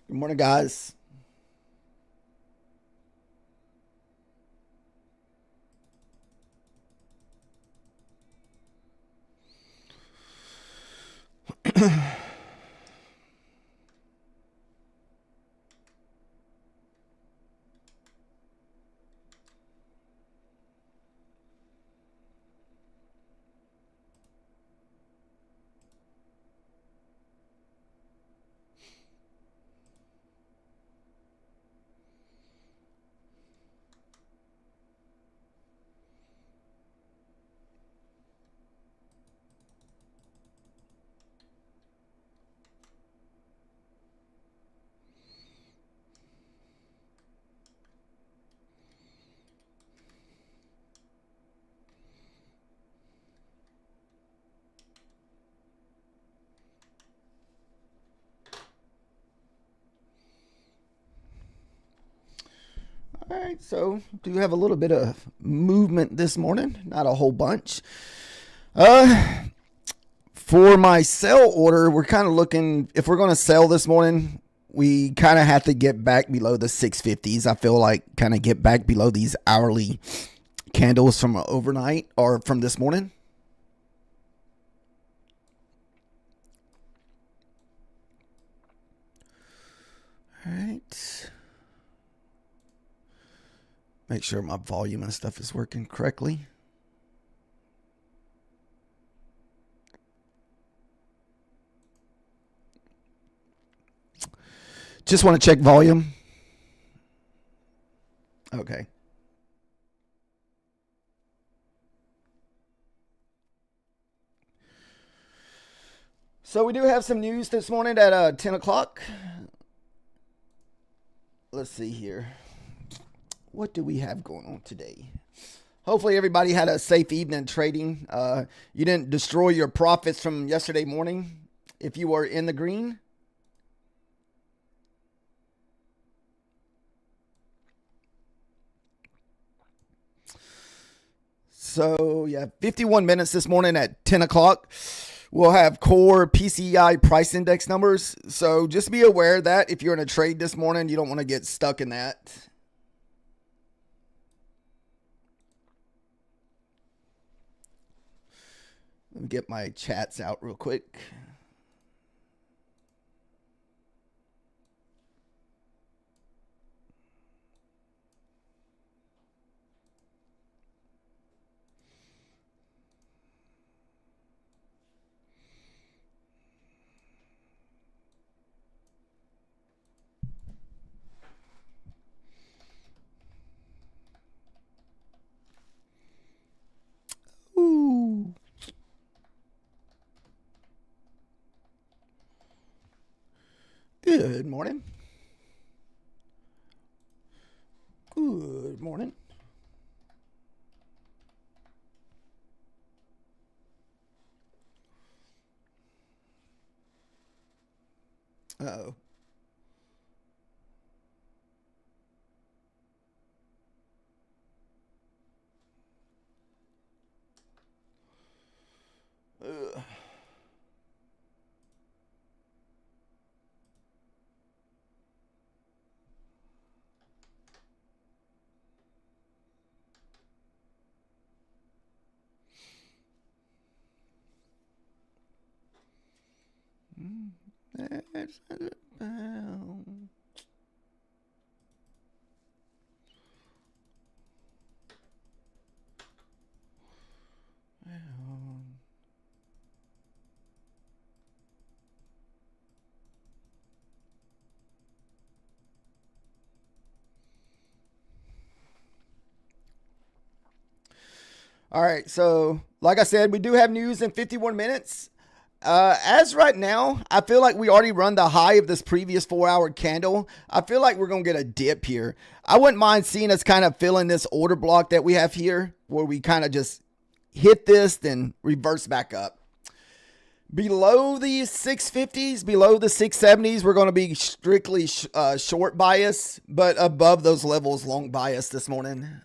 Good morning, guys. All right, so do have a little bit of movement this morning, not a whole bunch. Uh, for my sell order, we're kind of looking, if we're going to sell this morning, we kind of have to get back below the 650s. I feel like kind of get back below these hourly candles from overnight or from this morning. All right. Make sure my volume and stuff is working correctly. Just want to check volume. Okay. So we do have some news this morning at 10 o'clock. Let's see here. What do we have going on today? Hopefully everybody had a safe evening trading. You didn't destroy your profits from yesterday morning if you were in the green. So yeah, 51 minutes this morning at 10 o'clock. We'll have core PCI price index numbers. So just be aware that if you're in a trade this morning, you don't want to get stuck in that. Let me get my chats out real quick. Ooh. Good morning. Good morning. Uh-oh. Ugh. That's bound. All right, so like I said, we do have news in 51 minutes. As right now, I feel like we already run the high of this previous 4 hour candle. I feel like we're going to get a dip here. I wouldn't mind seeing us kind of fill in this order block that we have here where we kind of just hit this, then reverse back up. Below the 650s, below the 670s, we're going to be strictly short bias, but above those levels, long bias this morning.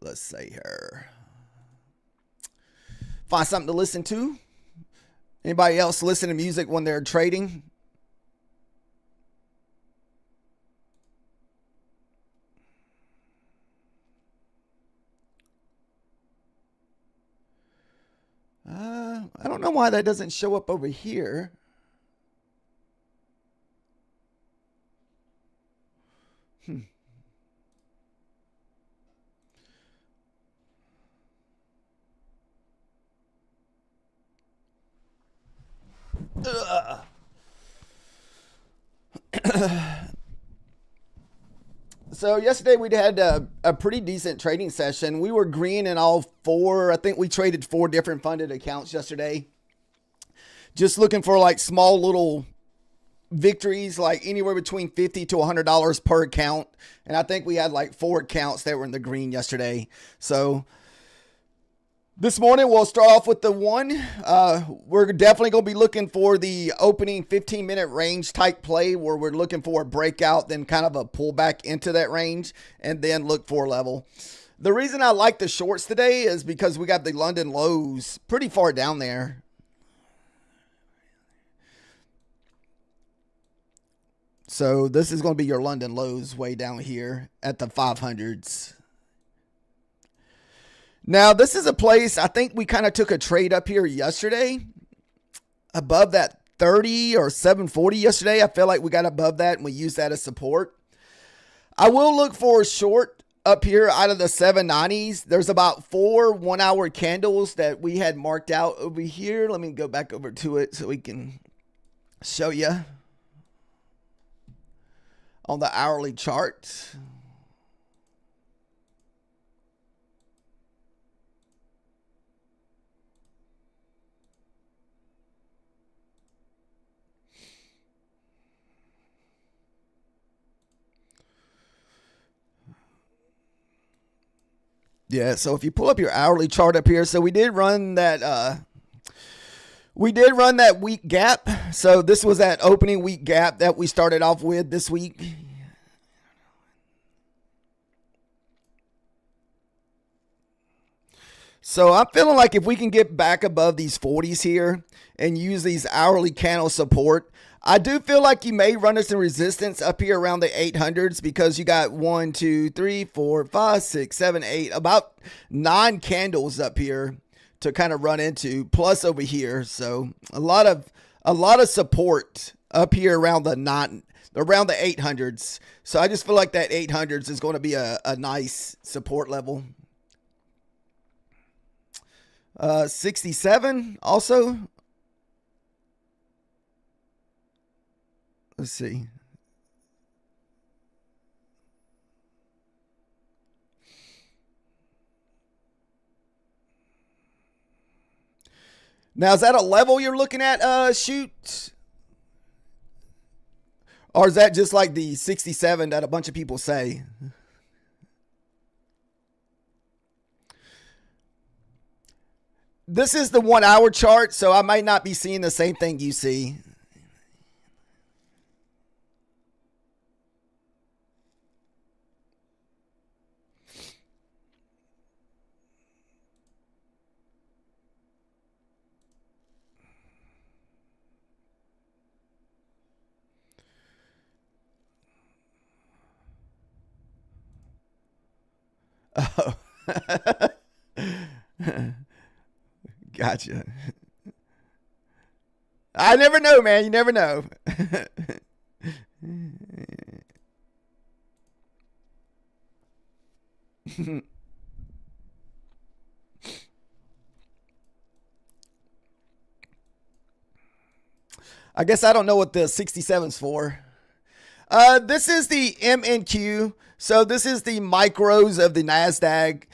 Let's see here. Find something to listen to. Anybody else listen to music when they're trading? I don't know why that doesn't show up over here. So yesterday we had a pretty decent trading session. We were green in all four. I think we traded 4 different funded accounts yesterday. Just looking for like small little victories, like anywhere between $50 to $100 per account. And I think we had like 4 accounts that were in the green yesterday. So this morning, we'll start off with the one. We're definitely going to be looking for the opening 15-minute range type play where we're looking for a breakout, then kind of a pullback into that range, and then look for a level. The reason I like the shorts today is because we got the London lows pretty far down there. So this is going to be your London lows way down here at the 500s. Now, this is a place I think we kind of took a trade up here yesterday above that 30 or 740 yesterday. I feel like we got above that and we used that as support. I will look for a short up here out of the 790s. There's about 4 1-hour candles that we had marked out over here. Let me go back over to it so we can show you on the hourly chart. Yeah, so if you pull up your hourly chart up here, so we did run that week gap. So this was that opening week gap that we started off with this week. So I'm feeling like if we can get back above these 40s here and use these hourly candle support, I do feel like you may run into some resistance up here around the 800s because you got 1, 2, 3, 4, 5, 6, 7, 8, about 9 candles up here to kind of run into, plus over here. So a lot of support up here around the 800s. So I just feel like that 800s is going to be a nice support level. 67 also. Let's see. Now, is that a level you're looking at, shoot? Or is that just like the 67 that a bunch of people say? This is the 1 hour chart, so I might not be seeing the same thing you see. Oh. Gotcha. I never know, man. You never know. I guess I don't know what the 67's for. This is the MNQ. So this is the micros of the NASDAQ.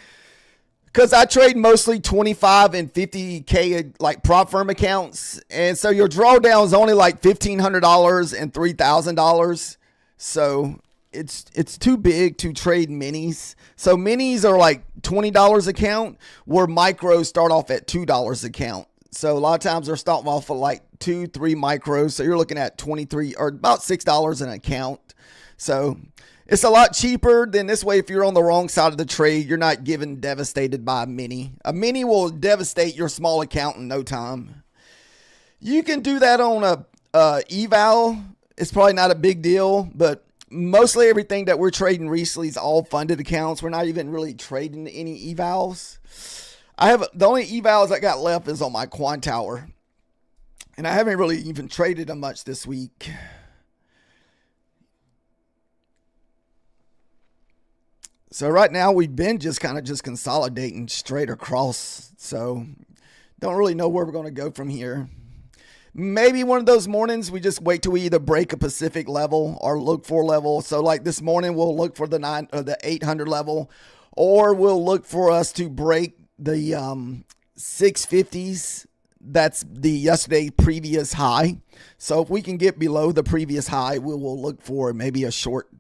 Because I trade mostly 25 and 50K like prop firm accounts. And so your drawdown is only like $1,500 and $3,000. So it's too big to trade minis. So minis are like $20 account, where micros start off at $2 account. So a lot of times they're starting off with like 2-3 micros. So you're looking at 23 or about $6 an account. So it's a lot cheaper than this way. If you're on the wrong side of the trade, you're not getting devastated by a mini. A mini will devastate your small account in no time. You can do that on a eval. It's probably not a big deal, but mostly everything that we're trading recently is all funded accounts. We're not even really trading any evals. I have the only evals I got left is on my Quantower, and I haven't really even traded them much this week. So right now we've been just kind of just consolidating straight across. So don't really know where we're going to go from here. Maybe one of those mornings we just wait till we either break a Pacific level or look for level. So like this morning we'll look for the 800 level, or we'll look for us to break the 650s. That's the yesterday previous high. So if we can get below the previous high, we will look for maybe a short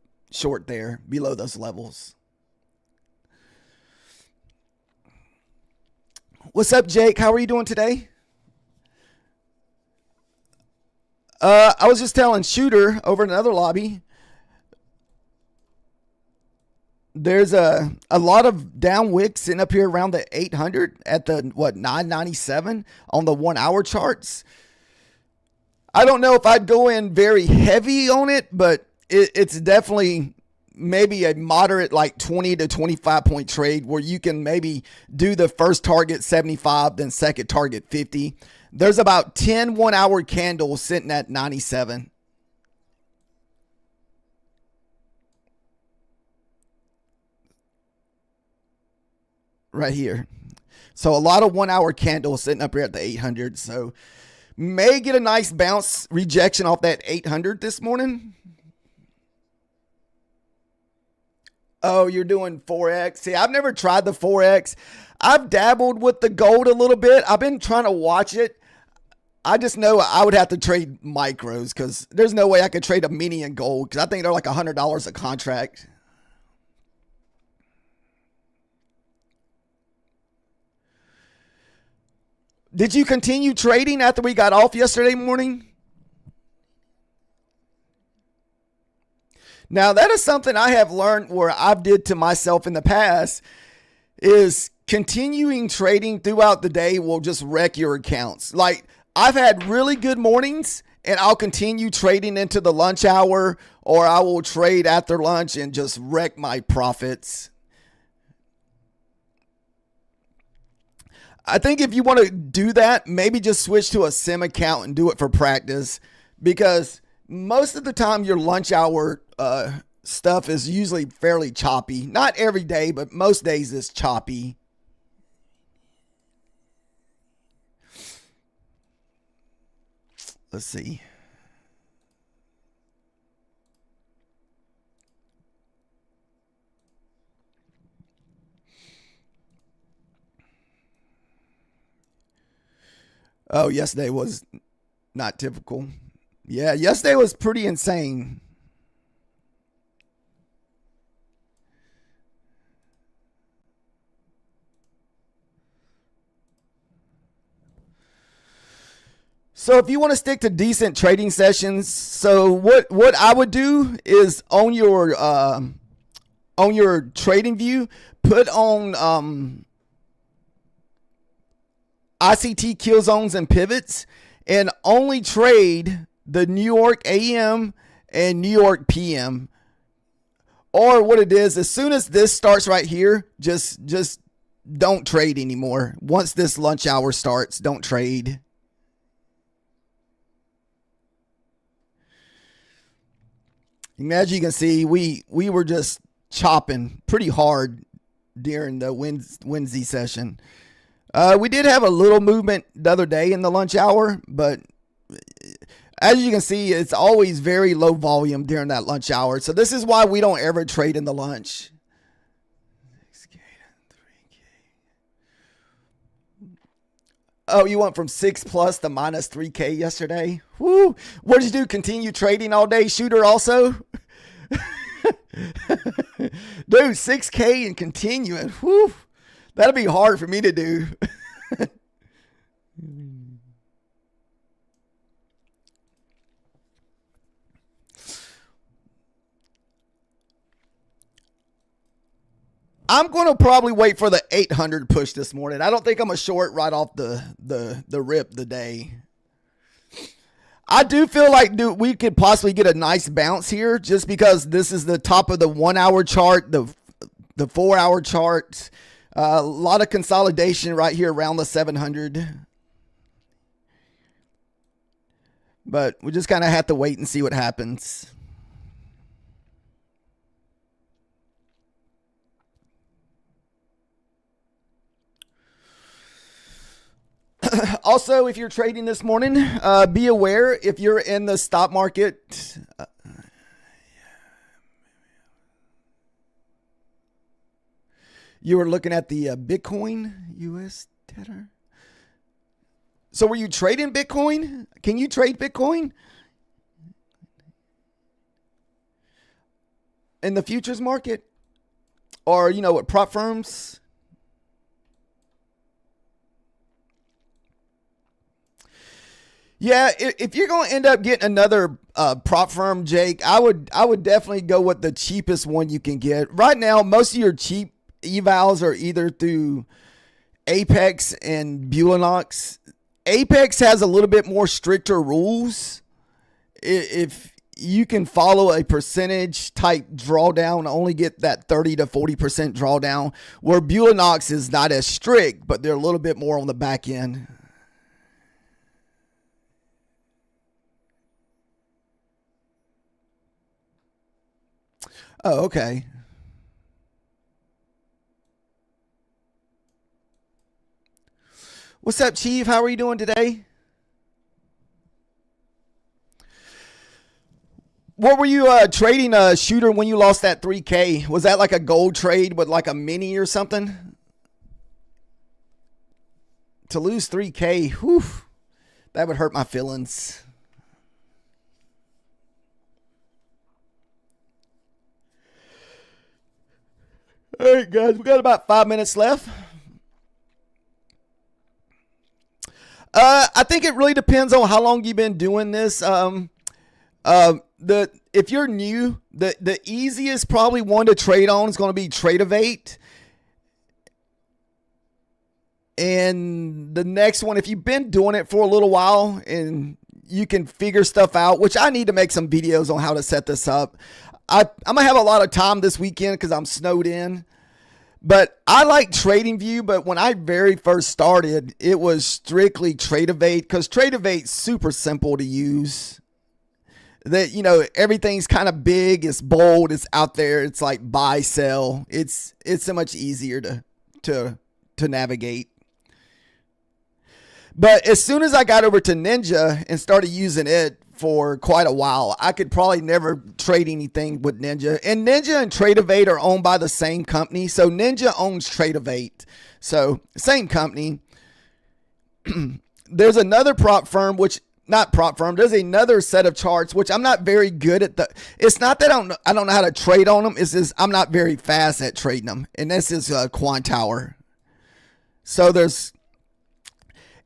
there below those levels. What's up, Jake? How are you doing today? I was just telling Shooter over in another lobby, there's a lot of down wicks sitting up here around the 800 at the 997 on the 1 hour charts. I don't know if I'd go in very heavy on it, but it's definitely maybe a moderate like 20 to 25 point trade where you can maybe do the first target 75, then second target 50. There's about 10 1 hour candles sitting at 97. Right here. So a lot of 1 hour candles sitting up here at the 800. So may get a nice bounce rejection off that 800 this morning. Oh, you're doing Forex. See, I've never tried the Forex. I've dabbled with the gold a little bit. I've been trying to watch it. I just know I would have to trade micros because there's no way I could trade a mini in gold because I think they're like $100 a contract. Did you continue trading after we got off yesterday morning? Now, that is something I have learned where I've did to myself in the past is continuing trading throughout the day will just wreck your accounts. Like, I've had really good mornings and I'll continue trading into the lunch hour, or I will trade after lunch and just wreck my profits. I think if you want to do that, maybe just switch to a sim account and do it for practice, because most of the time your lunch hour stuff is usually fairly choppy. Not every day, but most days it's choppy. Let's see. Oh, yesterday was not typical. Yeah, yesterday was pretty insane. So if you want to stick to decent trading sessions, so what I would do is on your trading view, put on ICT kill zones and pivots, and only trade the New York AM and New York PM. Or what it is, as soon as this starts right here, just don't trade anymore. Once this lunch hour starts, don't trade. As you can see, we were just chopping pretty hard during the Wednesday session. We did have a little movement the other day in the lunch hour, but as you can see, it's always very low volume during that lunch hour. So this is why we don't ever trade in the lunch. 6K to 3K. Oh, you went from 6 plus to minus 3K yesterday? Woo! What did you do? Continue trading all day, Shooter, also? Dude, 6K and continuing. Woo! That'll be hard for me to do. I'm going to probably wait for the 800 push this morning. I don't think I'm a short right off the rip the day. I do feel like we could possibly get a nice bounce here just because this is the top of the 1 hour chart, the 4 hour chart. A lot of consolidation right here around the 700. But we just kind of have to wait and see what happens. Also, if you're trading this morning, be aware if you're in the stock market. You were looking at the Bitcoin US Tether. So were you trading Bitcoin? Can you trade Bitcoin in the futures market? Or, what prop firms? Yeah, if you're going to end up getting another prop firm, Jake, I would definitely go with the cheapest one you can get. Right now, most of your cheap evals are either through Apex and Bulinox. Apex has a little bit more stricter rules. If you can follow a percentage type drawdown, only get that 30 to 40% drawdown, where Bulinox is not as strict, but they're a little bit more on the back end. Oh, okay. What's up, Chief? How are you doing today? What were you trading Shooter when you lost that 3K? Was that like a gold trade with like a mini or something? To lose 3K, whew, that would hurt my feelings. All right, guys, we got about 5 minutes left. I think it really depends on how long you've been doing this. If you're new, the easiest probably one to trade on is going to be Tradeovate. And the next one, if you've been doing it for a little while and you can figure stuff out, which I need to make some videos on how to set this up. I'm going to have a lot of time this weekend because I'm snowed in. But I like TradingView, but when I very first started, it was strictly Tradeovate because Tradeovate's super simple to use. That, everything's kind of big, it's bold, it's out there, it's like buy, sell. It's so much easier to navigate. But as soon as I got over to Ninja and started using it for quite a while, I could probably never trade anything with Ninja. And Ninja and Tradeovate are owned by the same company. So Ninja owns Tradeovate. So same company. There's another prop firm, there's another set of charts, which I'm not very good at. It's not that I don't know how to trade on them. It's just I'm not very fast at trading them. And this is Quantower. So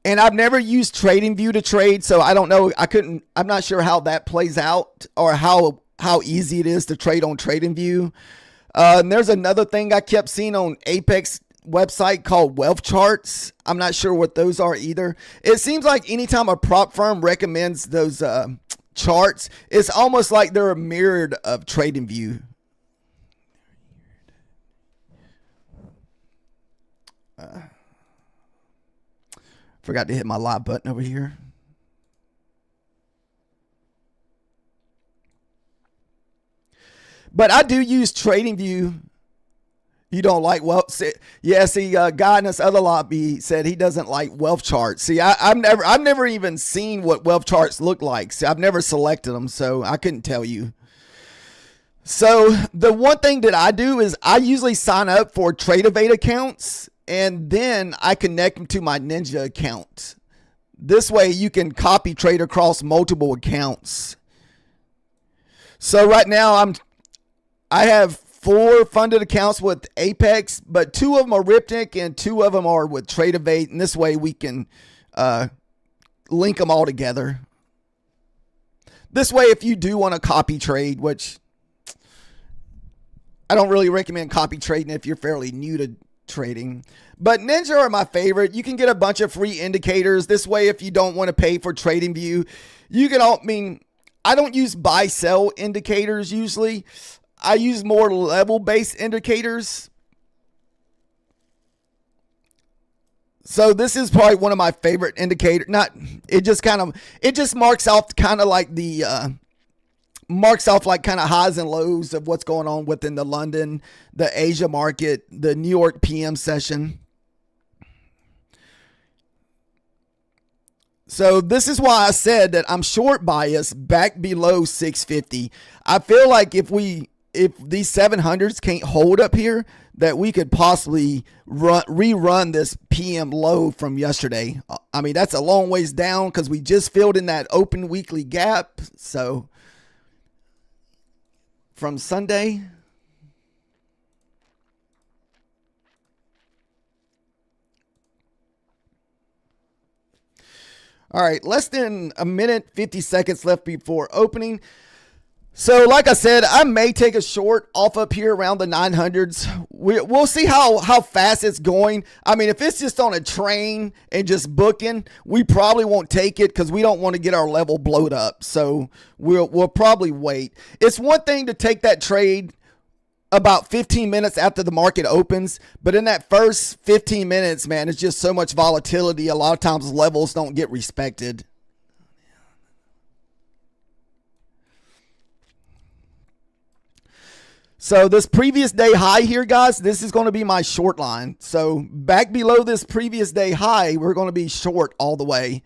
and I've never used TradingView to trade, so I don't know. I'm not sure how that plays out or how easy it is to trade on TradingView. And there's another thing I kept seeing on Apex website called Wealth Charts. I'm not sure what those are either. It seems like anytime a prop firm recommends those charts, it's almost like they're a mirrored of TradingView. Forgot to hit my live button over here. But I do use TradingView. You don't like wealth? Yeah, see, guy in this other lobby said he doesn't like wealth charts. See, I've never even seen what wealth charts look like. See, I've never selected them, so I couldn't tell you. So the one thing that I do is I usually sign up for Tradeovate accounts, and then I connect them to my Ninja account. This way you can copy trade across multiple accounts. So right now I have 4 funded accounts with Apex, but 2 of them are Riptech and 2 of them are with Tradeovate. And this way we can link them all together. This way, if you do want to copy trade, which I don't really recommend copy trading if you're fairly new to trading. But Ninja are my favorite. You can get a bunch of free indicators. This way, if you don't want to pay for TradingView, you can I don't use buy sell indicators usually. I use more level based indicators. So this is probably one of my favorite indicators. It just marks off kind of like highs and lows of what's going on within the London, the Asia market, the New York PM session. So this is why I said that I'm short bias back below 650. I feel like if these 700s can't hold up here, that we could possibly rerun this PM low from yesterday. I mean, that's a long ways down because we just filled in that open weekly gap. So from Sunday. All right, less than a minute, 50 seconds left before opening. So like I said, I may take a short off up here around the 900s. We'll see how fast it's going. I mean, if it's just on a train and just booking, we probably won't take it because we don't want to get our level blowed up. So we'll probably wait. It's one thing to take that trade about 15 minutes after the market opens, but in that first 15 minutes, man, it's just so much volatility. A lot of times levels don't get respected. So this previous day high here, guys, this is going to be my short line. So back below this previous day high, we're going to be short all the way.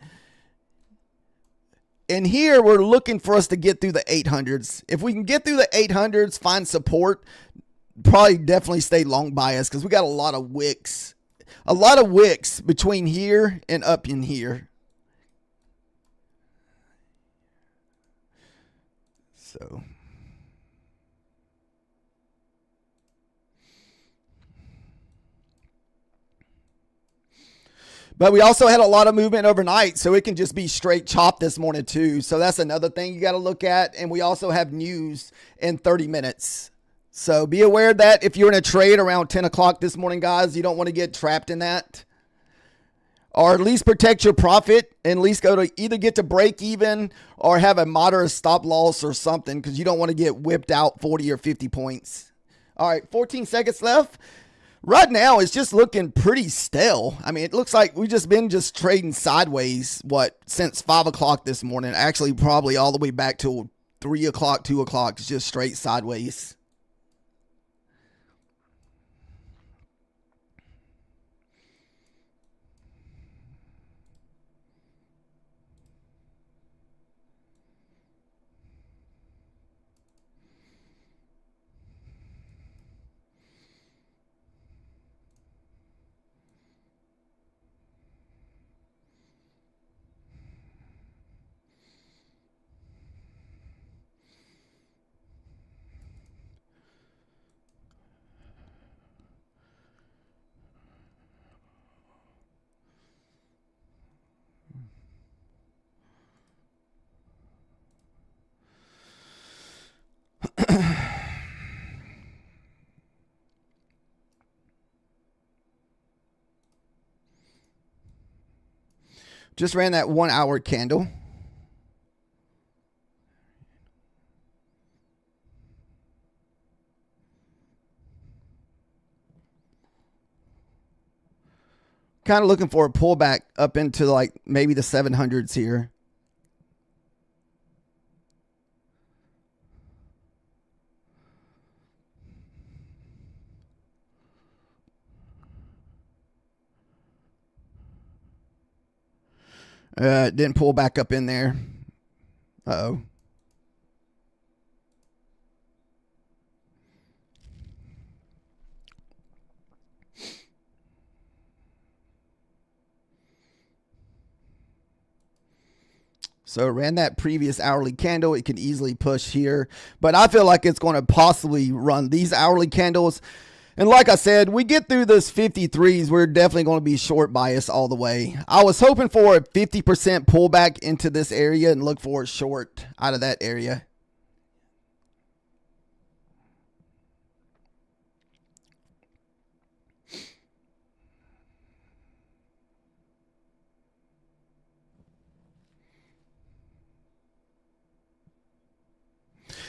And here we're looking for us to get through the 800s. If we can get through the 800s, find support, probably definitely stay long bias because we got a lot of wicks. A lot of wicks between here and up in here. So but we also had a lot of movement overnight, so it can just be straight chop this morning too. So that's another thing you got to look at. And we also have news in 30 minutes. So be aware that if you're in a trade around 10 o'clock this morning, guys, you don't want to get trapped in that. Or at least protect your profit and at least either get to break even or have a moderate stop loss or something because you don't want to get whipped out 40 or 50 points. All right, 14 seconds left. Right now, it's just looking pretty stale. I mean, it looks like we've just been trading sideways, since 5 o'clock this morning. Actually, probably all the way back to 3 o'clock, 2 o'clock. It's just straight sideways. Just ran that 1 hour candle. Kind of looking for a pullback up into maybe the 700s here. Didn't pull back up in there. Uh-oh. So ran that previous hourly candle. It can easily push here. But I feel like it's going to possibly run these hourly candles. And like I said, we get through this 53s, we're definitely going to be short bias all the way. I was hoping for a 50% pullback into this area and look for a short out of that area.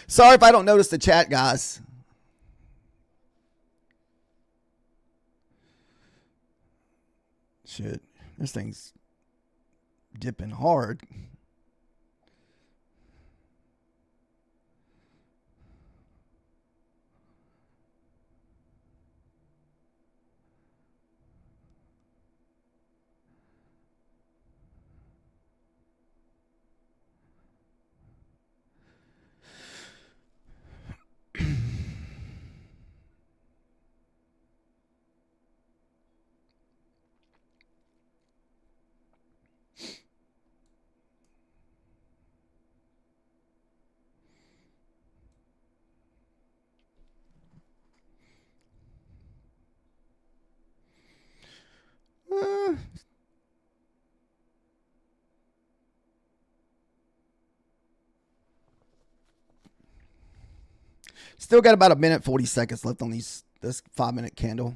Sorry if I don't notice the chat, guys. Shit, this thing's dipping hard. Still got about a minute 40 seconds left on this 5-minute candle.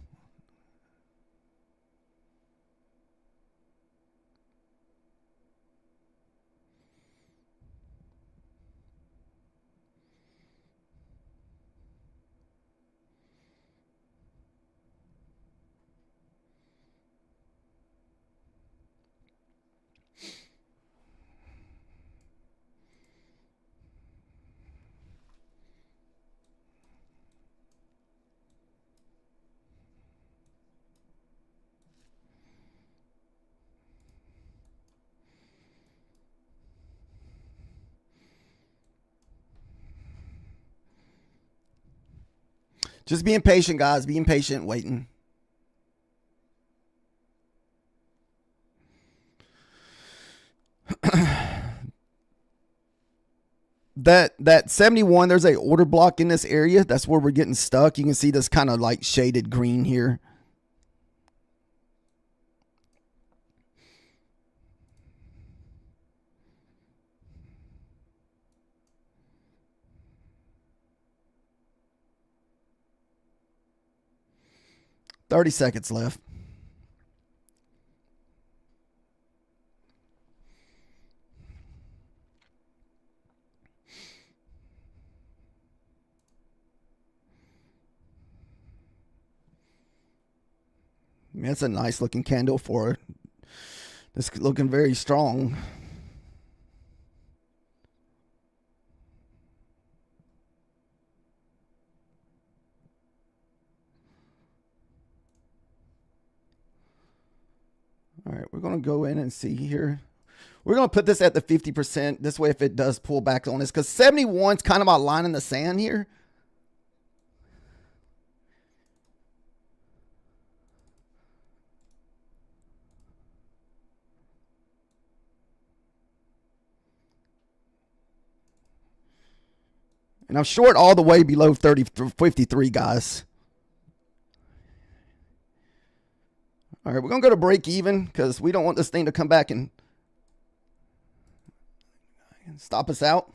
Just being patient, guys. Being patient, waiting. That 71, there's a order block in this area. That's where we're getting stuck. You can see this kind of like shaded green here. $30 seconds left. I mean, that's a nice looking candle for it. This looking very strong. All right, we're going to go in and see here. We're going to put this at the 50%. This way, if it does pull back on us, because 71 is kind of my line in the sand here. And I'm short all the way below 53, guys. All right, we're going to go to break even because we don't want this thing to come back and stop us out.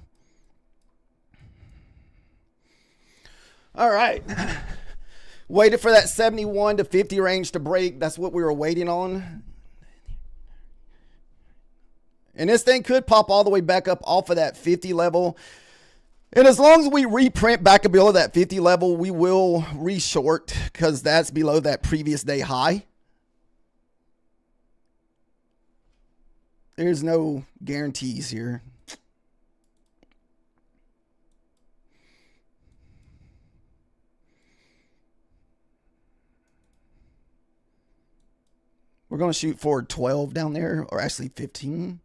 All right. Waited for that 71 to 50 range to break. That's what we were waiting on. And this thing could pop all the way back up off of that 50 level. And as long as we reprint back below that 50 level, we will reshort because that's below that previous day high. There's no guarantees here. We're going to shoot for 12 down there, or actually 15.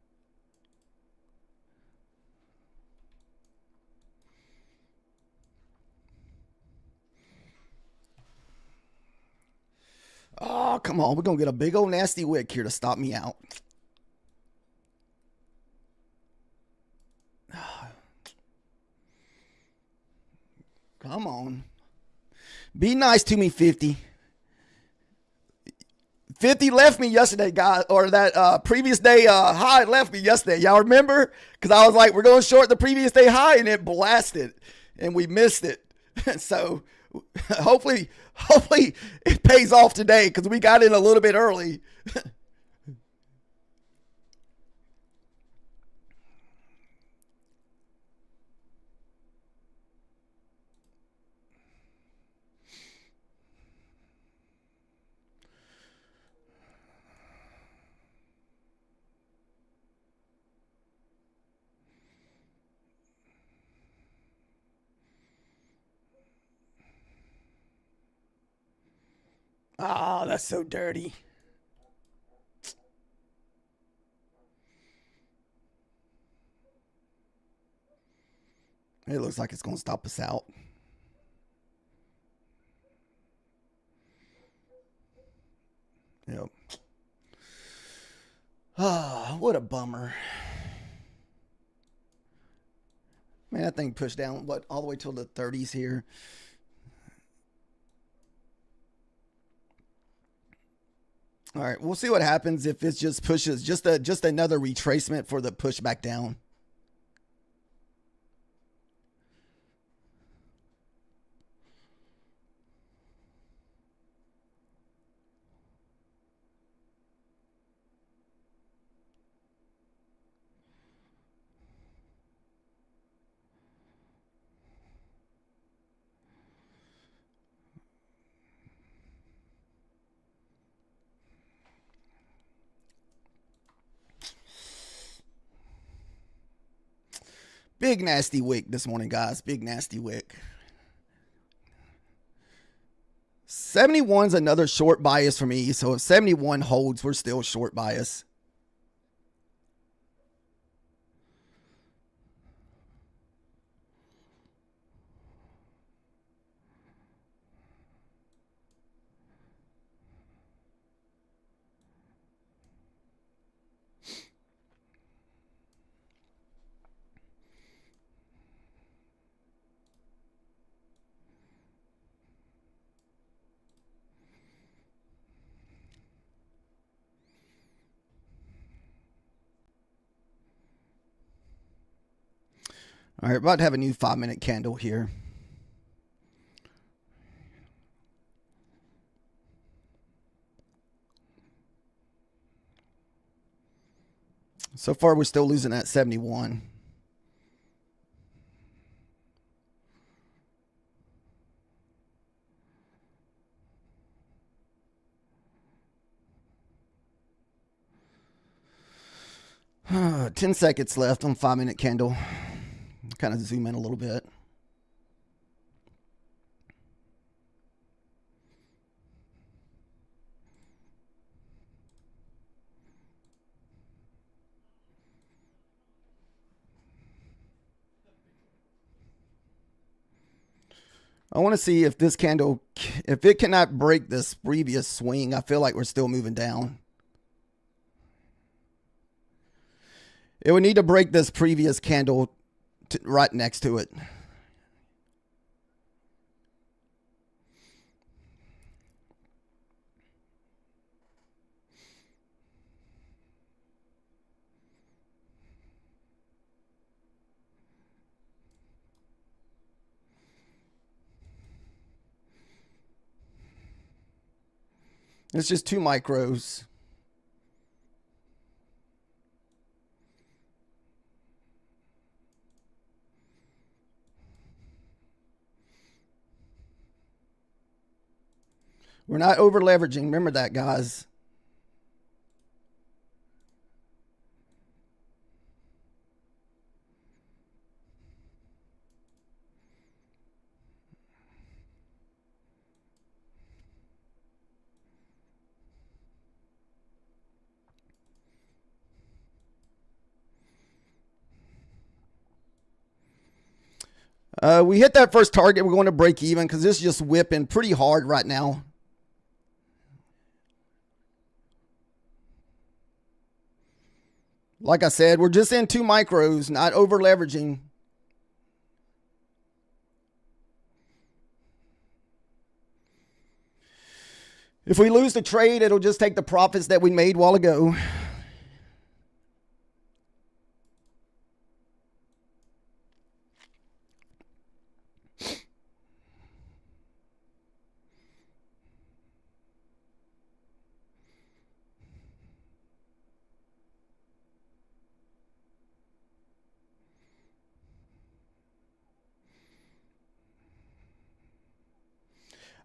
Oh, come on. We're going to get a big old nasty wick here to stop me out. Come on. Be nice to me, 50. 50 left me yesterday, guys, or that previous day high left me yesterday. Y'all remember? Because I was like, we're going short the previous day high, and it blasted, and we missed it. So hopefully it pays off today because we got in a little bit early. Ah, that's so dirty. It looks like it's going to stop us out. Yep. Ah, what a bummer. Man, that thing pushed down, what, all the way till the 30s here. All right, we'll see what happens if it just pushes, just another retracement for the push back down. Big nasty wick this morning, guys. Big nasty wick. 71's another short bias for me. So if 71 holds, we're still short bias. All right, about to have a new 5-minute candle here. So far, we're still losing that 71. Uh, 10 seconds left on 5-minute candle. Kind of zoom in a little bit. I want to see if this candle, if it cannot break this previous swing, I feel like we're still moving down. It would need to break this previous candle right next to it. It's just 2 micros. We're not over leveraging. Remember that, guys. We hit that first target. We're going to break even because this is just whipping pretty hard right now. Like I said, we're just in 2 micros, not over leveraging. If we lose the trade, it'll just take the profits that we made a while ago.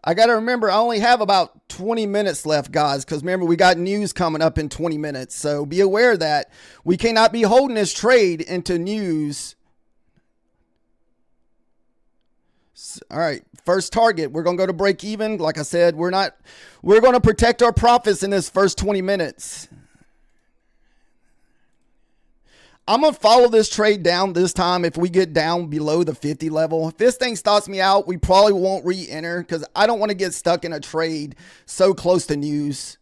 I got to remember, I only have about 20 minutes left, guys, because remember, we got news coming up in 20 minutes. So be aware that we cannot be holding this trade into news. All right, first target. We're going to go to break even. Like I said, we're going to protect our profits in this first 20 minutes. I'm going to follow this trade down this time if we get down below the 50 level. If this thing stops me out, we probably won't re-enter because I don't want to get stuck in a trade so close to news.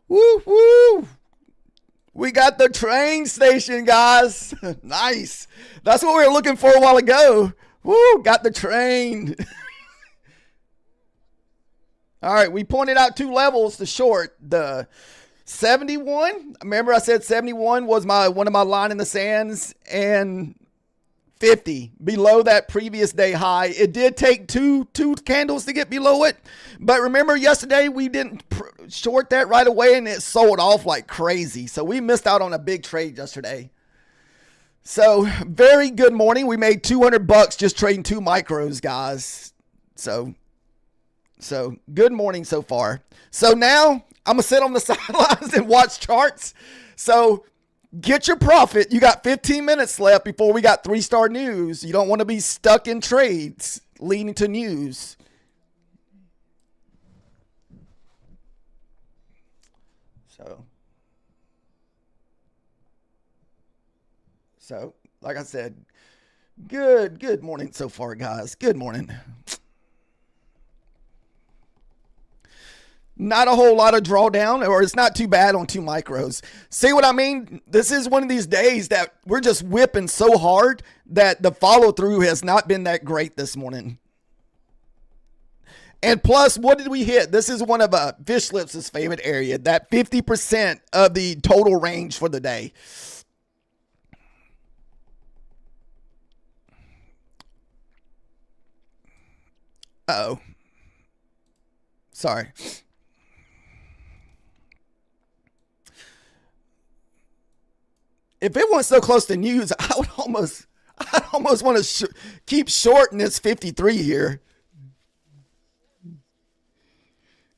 Woo woo! We got the train station, guys. Nice. That's what we were looking for a while ago. Woo! Got the train. All right, we pointed out two levels to short. The 71. Remember, I said 71 was one of my line in the sands, and 50 below that previous day high. It did take two candles to get below it, but remember yesterday we didn't short that right away and it sold off like crazy, so we missed out on a big trade yesterday. So very good morning. We made $200 just trading 2 micros, guys. So good morning so far. So now I'm gonna sit on the sidelines and watch charts. So get your profit. You got 15 minutes left before we got 3-star news. You don't want to be stuck in trades leading to news. So like I said, good morning so far, guys. Good morning. Not a whole lot of drawdown, or it's not too bad on 2 micros. See what I mean? This is one of these days that we're just whipping so hard that the follow through has not been that great this morning. And plus, what did we hit? This is one of Fish Lips' favorite area, that 50% of the total range for the day. Uh-oh. Sorry. If it wasn't so close to news, I'd almost want to keep shorting this 53 here.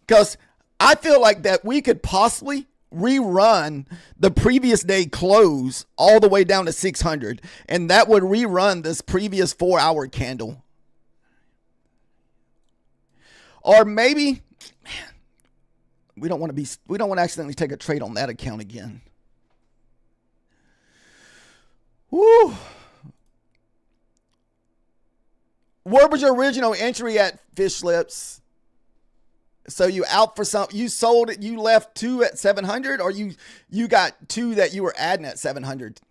Because I feel like that we could possibly rerun the previous day close all the way down to 600. And that would rerun this previous 4-hour candle. Or maybe, man, we don't want to accidentally take a trade on that account again. Woo. Where was your original entry at, Fish Lips? So you out for some, you sold it, you left 2 at 700, or you got 2 that you were adding at 700?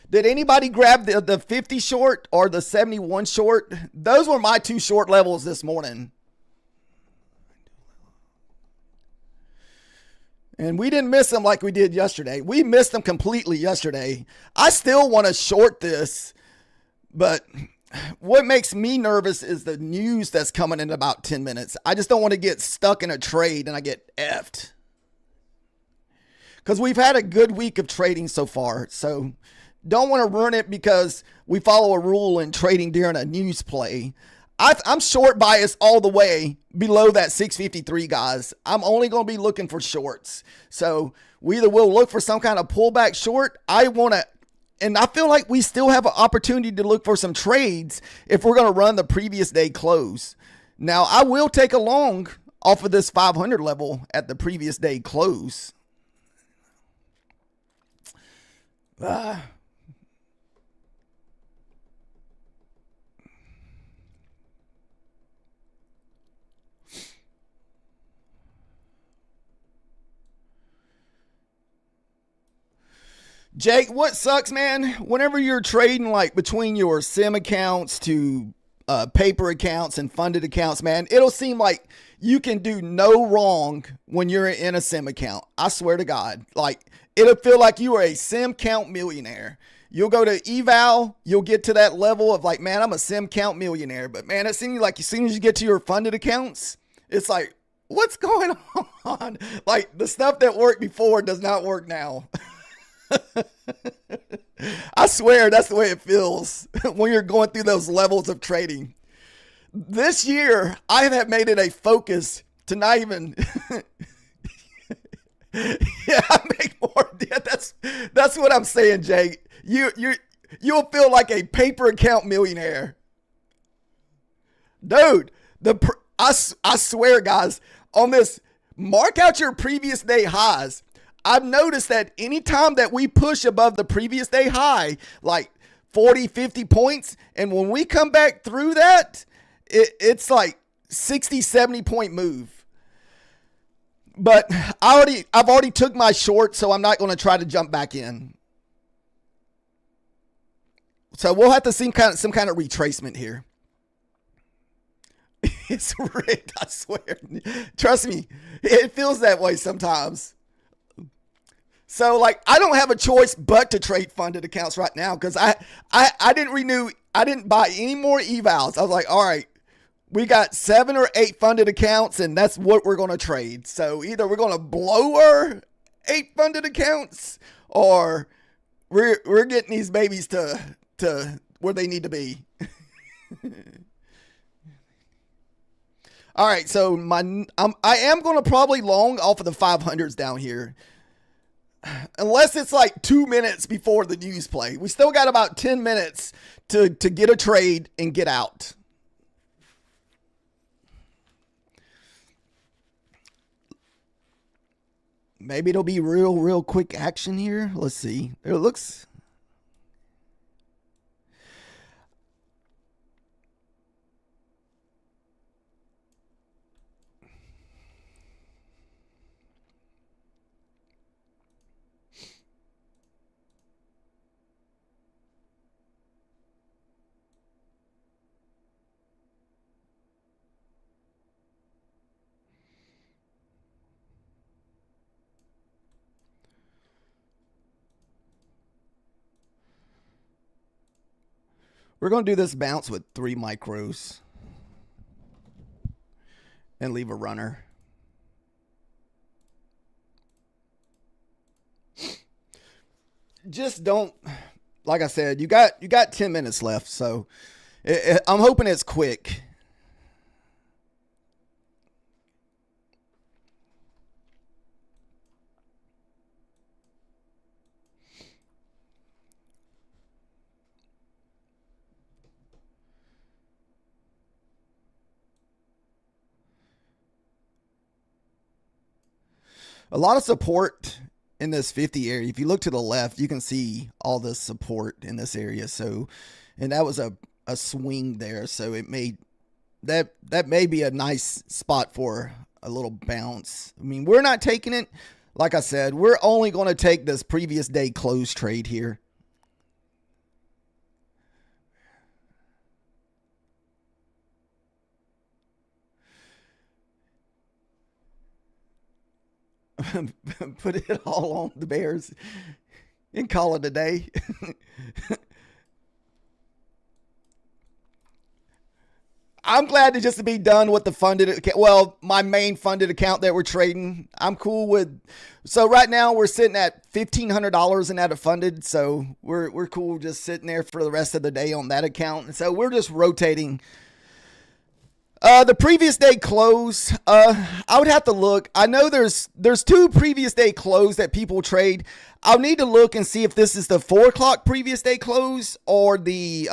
Did anybody grab the 50 short or the 71 short? Those were my 2 short levels this morning. And we didn't miss them like we did yesterday. We missed them completely yesterday. I still want to short this, but what makes me nervous is the news that's coming in about 10 minutes. I just don't want to get stuck in a trade and I get effed. Because we've had a good week of trading so far. So don't want to ruin it because we follow a rule in trading during a news play. I'm short bias all the way below that 653, guys. I'm only going to be looking for shorts. So we either will look for some kind of pullback short. And I feel like we still have an opportunity to look for some trades if we're going to run the previous day close. Now, I will take a long off of this 500 level at the previous day close. Jake, what sucks, man, whenever you're trading like between your sim accounts to paper accounts and funded accounts, man, it'll seem like you can do no wrong when you're in a sim account. I swear to God. Like, it'll feel like you are a sim count millionaire. You'll go to eval, you'll get to that level of like, man, I'm a sim count millionaire. But man, it seems like as soon as you get to your funded accounts, it's like, what's going on? Like, the stuff that worked before does not work now. I swear that's the way it feels when you're going through those levels of trading. This year, I have made it a focus to not even. Yeah, I make more. Yeah, that's what I'm saying, Jay. You'll feel like a paper account millionaire, dude. I swear, guys, on this, mark out your previous day highs. I've noticed that anytime that we push above the previous day high, like 40, 50 points, and when we come back through that, it's like 60, 70 point move. But I've already took my short, so I'm not going to try to jump back in. So we'll have to see some kind of retracement here. It's rigged, I swear. Trust me, it feels that way sometimes. So, like, I don't have a choice but to trade funded accounts right now because I didn't renew. I didn't buy any more evals. I was like, all right, we got 7 or 8 funded accounts, and that's what we're going to trade. So either we're going to blow our 8 funded accounts, or we're getting these babies to where they need to be. All right, so I am going to probably long off of the 500s down here. Unless it's like 2 minutes before the news play. We still got about 10 minutes to get a trade and get out. Maybe it'll be real quick action here. Let's see. It looks... We're going to do this bounce with 3 micros and leave a runner. Just don't, like I said, you got 10 minutes left, so I'm hoping it's quick. A lot of support in this 50 area. If you look to the left, you can see all the support in this area. So, and that was a swing there. So it made that may be a nice spot for a little bounce. I mean, we're not taking it. Like I said, we're only going to take this previous day close trade here. Put it all on the Bears and call it a day. I'm glad to just be done with the funded account. Well, my main funded account that we're trading, I'm cool with. So right now we're sitting at $1,500 in that funded. So we're cool just sitting there for the rest of the day on that account. And so we're just rotating. The previous day close, I would have to look. I know there's 2 previous day close that people trade. I'll need to look and see if this is the 4 o'clock previous day close or the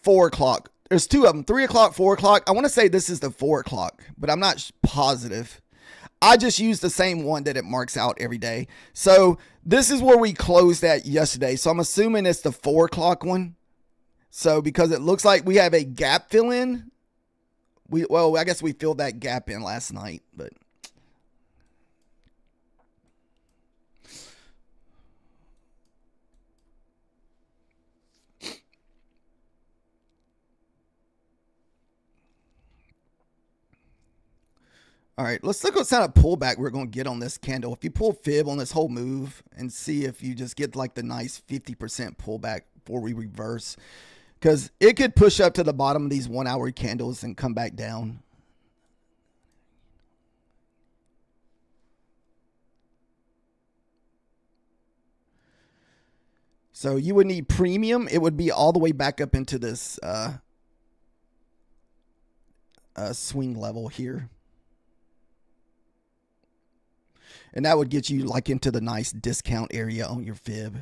4 o'clock. There's 2 of them, 3 o'clock, 4 o'clock. I want to say this is the 4 o'clock, but I'm not positive. I just use the same one that it marks out every day. So this is where we closed at yesterday. So I'm assuming it's the 4 o'clock one. So because it looks like we have a gap fill in, I guess we filled that gap in last night, but All right, let's look what kind of pullback we're going to get on this candle. If you pull fib on this whole move and see if you just get like the nice 50% pullback before we reverse, because it could push up to the bottom of these 1 hour candles and come back down. So you would need premium. It would be all the way back up into this swing level here. And that would get you like into the nice discount area on your fib.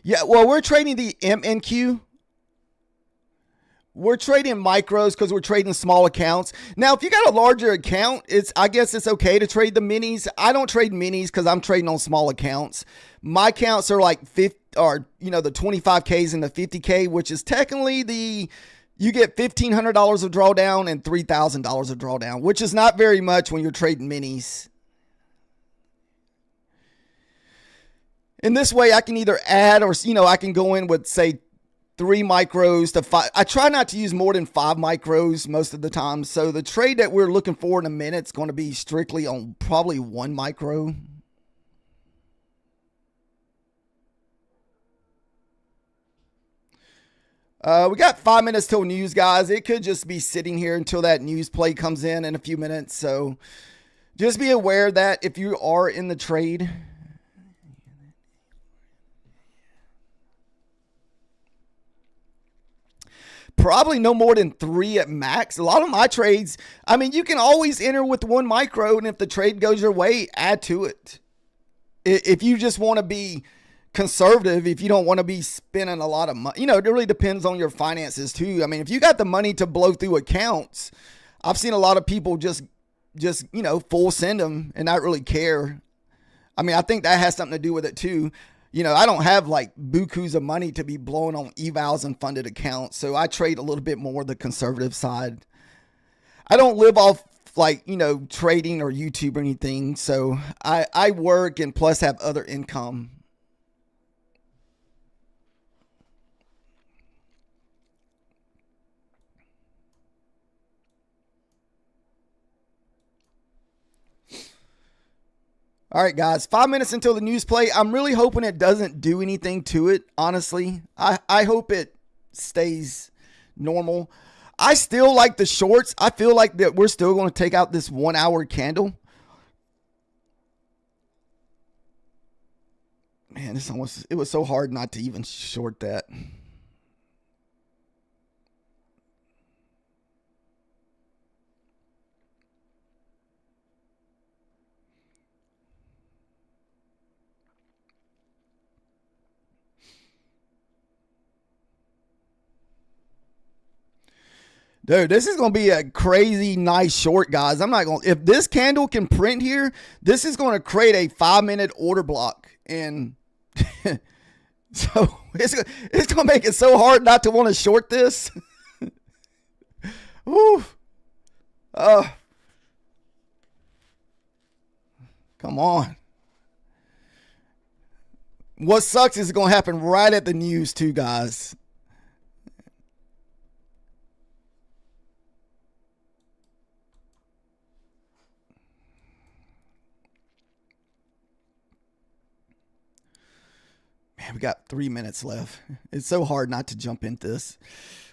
Yeah, well, we're trading the MNQ. We're trading micros because we're trading small accounts. Now, if you got a larger account, I guess it's okay to trade the minis. I don't trade minis because I'm trading on small accounts. My accounts are like the 25Ks and the 50K, which is technically you get $1,500 of drawdown and $3,000 of drawdown, which is not very much when you're trading minis. In this way, I can either add or, I can go in with, say, 3 micros to 5. I try not to use more than 5 micros most of the time. So the trade that we're looking for in a minute is going to be strictly on probably 1 micro. We got 5 minutes till news, guys. It could just be sitting here until that news play comes in a few minutes. So just be aware that if you are in the trade, probably no more than 3 at max. A lot of my trades, you can always enter with 1 micro, and if the trade goes your way, add to it. If you just want to be conservative, if you don't want to be spending a lot of money, it really depends on your finances too. If you got the money to blow through accounts, I've seen a lot of people just full send them and not really care. I think that has something to do with it too. I don't have like bukus of money to be blowing on evals and funded accounts. So I trade a little bit more the conservative side. I don't live off trading or YouTube or anything. So I work and plus have other income. All right, guys, 5 minutes until the news play. I'm really hoping it doesn't do anything to it, honestly. I hope it stays normal. I still like the shorts. I feel like that we're still going to take out this 1 hour candle. Man, it was so hard not to even short that. Dude, this is going to be a crazy nice short, guys. If this candle can print here, this is going to create a 5-minute order block. And so it's going to make it so hard not to want to short this. Woo. Come on. What sucks is it's going to happen right at the news too, guys. Man, we got 3 minutes left. It's so hard not to jump into this.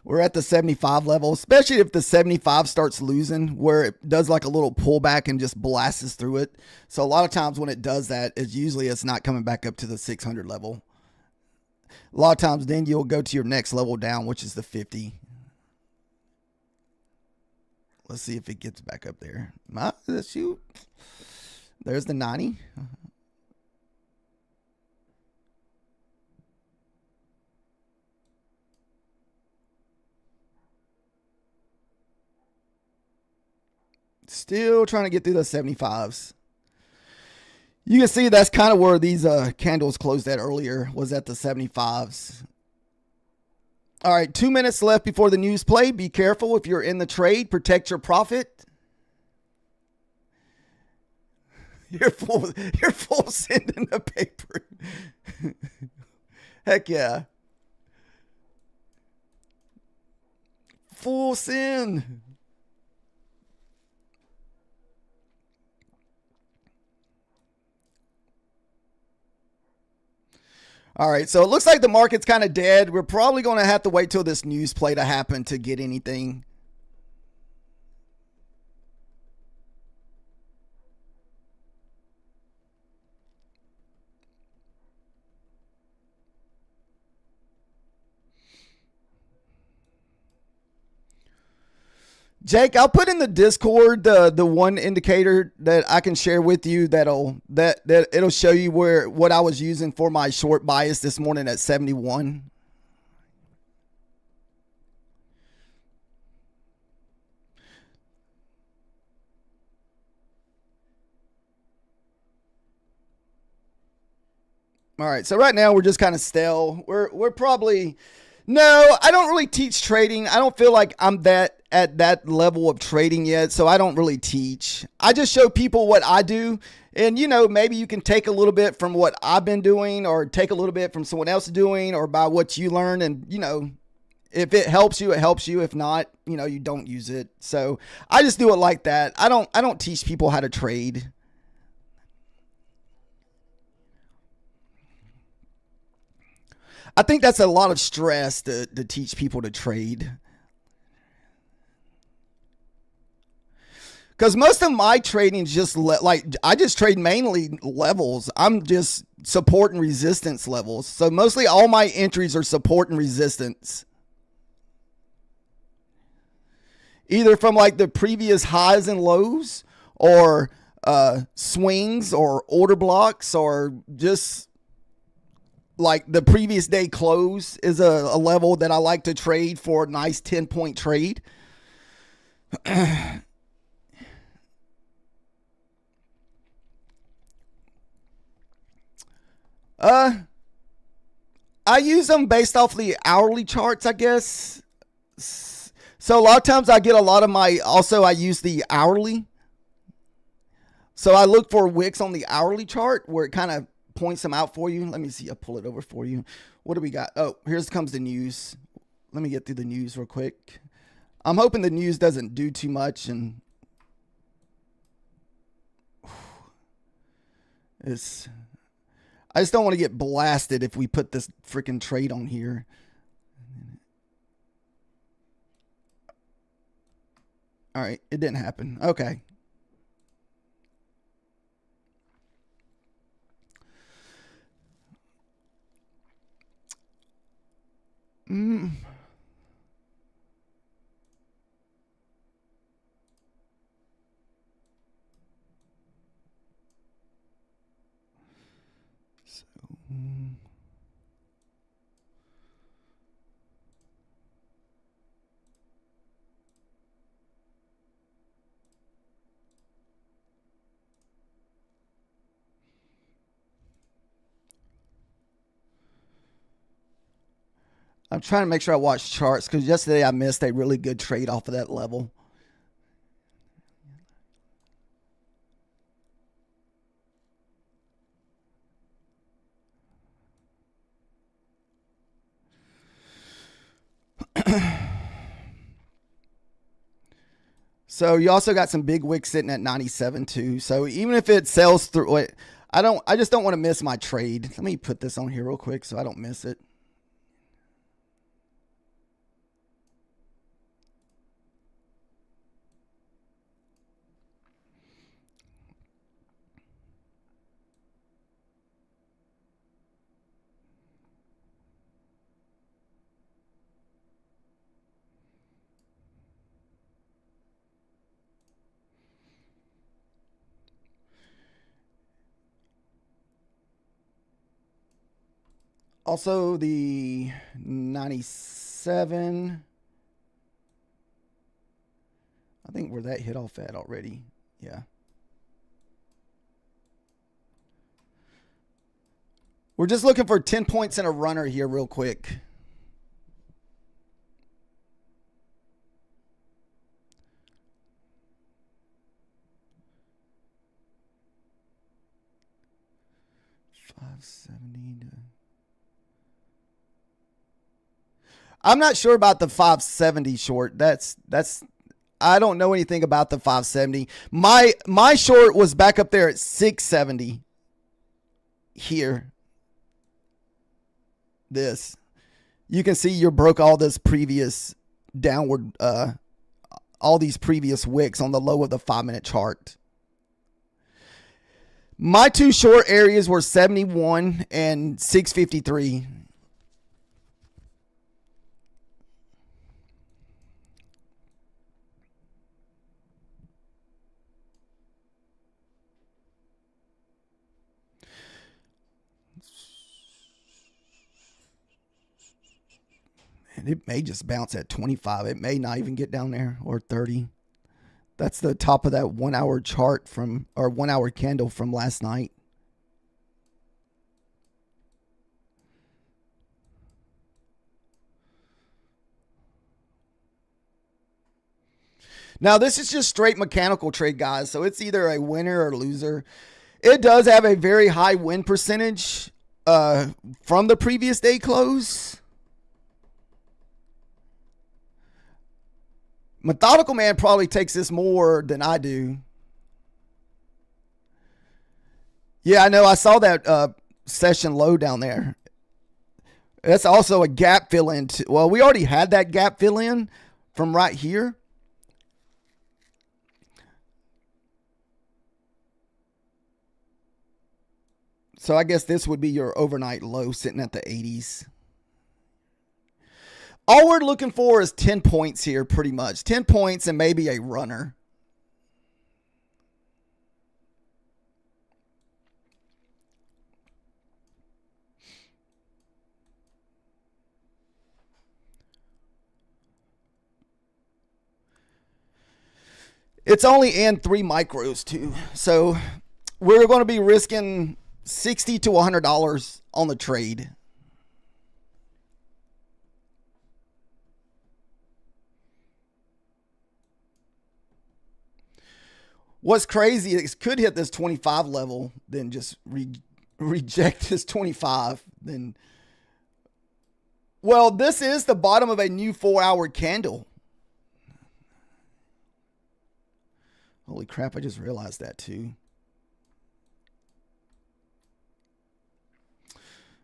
We're at the 75 level, especially if the 75 starts losing, where it does like a little pullback and just blasts through it. So a lot of times when it does that, it's not coming back up to the 600 level. A lot of times then you'll go to your next level down, which is the 50. Let's see if it gets back up there. Shoot. There's the 90. Still trying to get through the 75s. You can see that's kind of where these candles closed at earlier, was at the 75s. All right, 2 minutes left before the news play. Be careful if you're in the trade. Protect your profit. You're full. You're full sending the paper. Heck yeah. Full send. All right, so it looks like the market's kind of dead. We're probably going to have to wait till this news play to happen to get anything. Jake, I'll put in the Discord the one indicator that I can share with you that it'll show you where what I was using for my short bias this morning at 71. All right, so right now we're just kind of stale. We're probably no. I don't really teach trading. I don't feel like I'm that at that level of trading yet, so I don't really teach. I just show people what I do, and maybe you can take a little bit from what I've been doing, or take a little bit from someone else doing, or by what you learn, and if it helps you, it helps you. If not, you don't use it. So I just do it like that. I don't teach people how to trade. I think that's a lot of stress to teach people to trade. Because most of my trading is just like I just trade mainly levels. I'm just support and resistance levels. So mostly all my entries are support and resistance. Either from like the previous highs and lows, or swings, or order blocks, or just like the previous day close is a level that I like to trade for a nice 10-point trade. uh I use them based off the hourly charts, I guess. So a lot of times I get a lot of my, also I use the hourly. So I look for wicks on the hourly chart where it kind of points them out for you. Let me see. I'll pull it over for you. What do we got? Oh, here's comes the news. Let me get through the news real quick. I'm hoping the news doesn't do too much, and it's, I just don't want to get blasted if we put this freaking trade on here. All right, it didn't happen. Okay. Mm. So, I'm trying to make sure I watch charts because yesterday I missed a really good trade off of that level. So you also got some big wicks sitting at 97 too. So even if it sells through it, I just don't want to miss my trade. Let me put this on here real quick so I don't miss it. Also, the 97. I think where that hit off at already. Yeah. We're just looking for 10 points in a runner here, real quick. 570 to... I'm not sure about the 570 short. That's I don't know anything about the 570. My short was back up there at 670 here. This. You can see you broke all this previous downward all these previous wicks on the low of the 5-minute chart. My two short areas were 71 and 653. And it may just bounce at 25. It may not even get down there, or 30. That's the top of that 1 hour chart or 1 hour candle from last night. Now, this is just straight mechanical trade, guys. So it's either a winner or loser. It does have a very high win percentage from the previous day close. Methodical Man probably takes this more than I do. Yeah, I know. I saw that session low down there. That's also a gap fill in. Well, we already had that gap fill in from right here. So I guess this would be your overnight low sitting at the 80s. All we're looking for is 10 points here, pretty much. 10 points and maybe a runner. It's only in 3 micros, too. So we're going to be risking $60 to $100 on the trade. What's crazy is it could hit this 25 level, then just reject this 25. Then, well, this is the bottom of a new 4-hour candle. Holy crap, I just realized that too.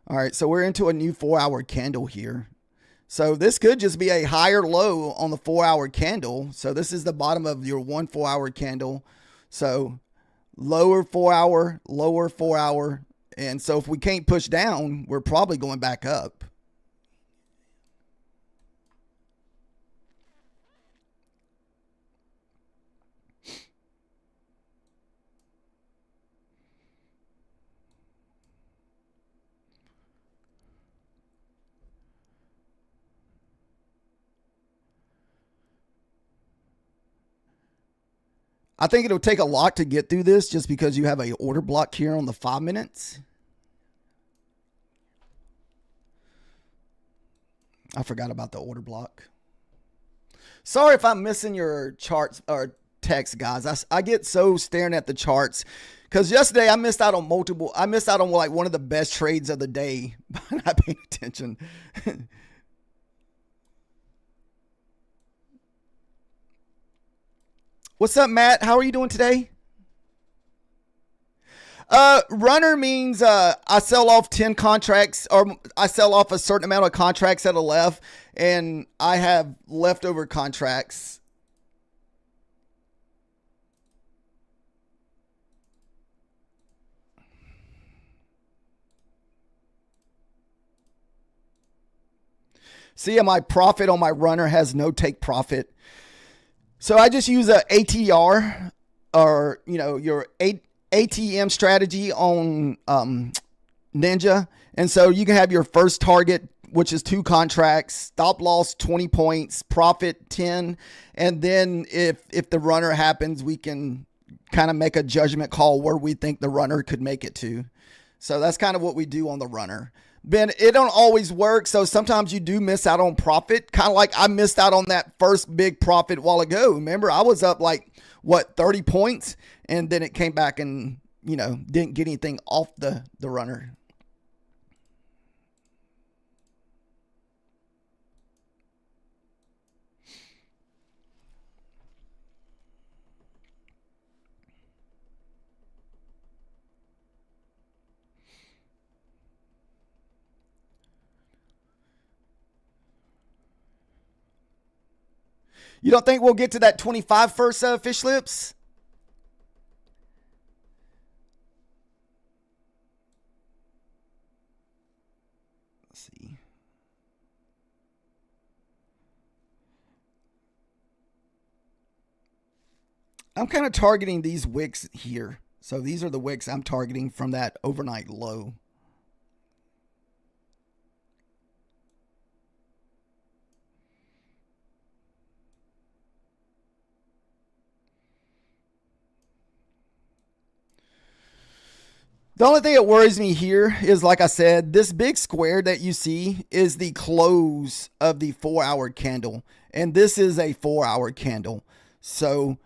All right, so we're into a new 4-hour candle here. So this could just be a higher low on the 4-hour candle. So this is the bottom of your 1 4-hour candle. So lower 4-hour, lower 4-hour. And so if we can't push down, we're probably going back up. I think it'll take a lot to get through this just because you have a order block here on the 5 minutes. I forgot about the order block. Sorry if I'm missing your charts or text, guys. I get so staring at the charts because yesterday I missed out on multiple. I missed out on like one of the best trades of the day by not paying attention. What's up, Matt? How are you doing today? Runner means I sell off 10 contracts, or I sell off a certain amount of contracts that are left, and I have leftover contracts. See, my profit on my runner has no take profit. So I just use a ATR, or your ATM strategy on Ninja. And so you can have your first target, which is 2 contracts, stop loss 20 points, profit 10. And then if the runner happens, we can kind of make a judgment call where we think the runner could make it to. So that's kind of what we do on the runner. Ben, it don't always work. So sometimes you do miss out on profit. Kind of like I missed out on that first big profit a while ago. Remember, I was up 30 points, and then it came back and, didn't get anything off the runner. You don't think we'll get to that 25 first, fish lips? Let's see. I'm kind of targeting these wicks here. So these are the wicks I'm targeting from that overnight low. The only thing that worries me here is, like I said, this big square that you see is the close of the 4-hour candle. And this is a 4-hour candle. So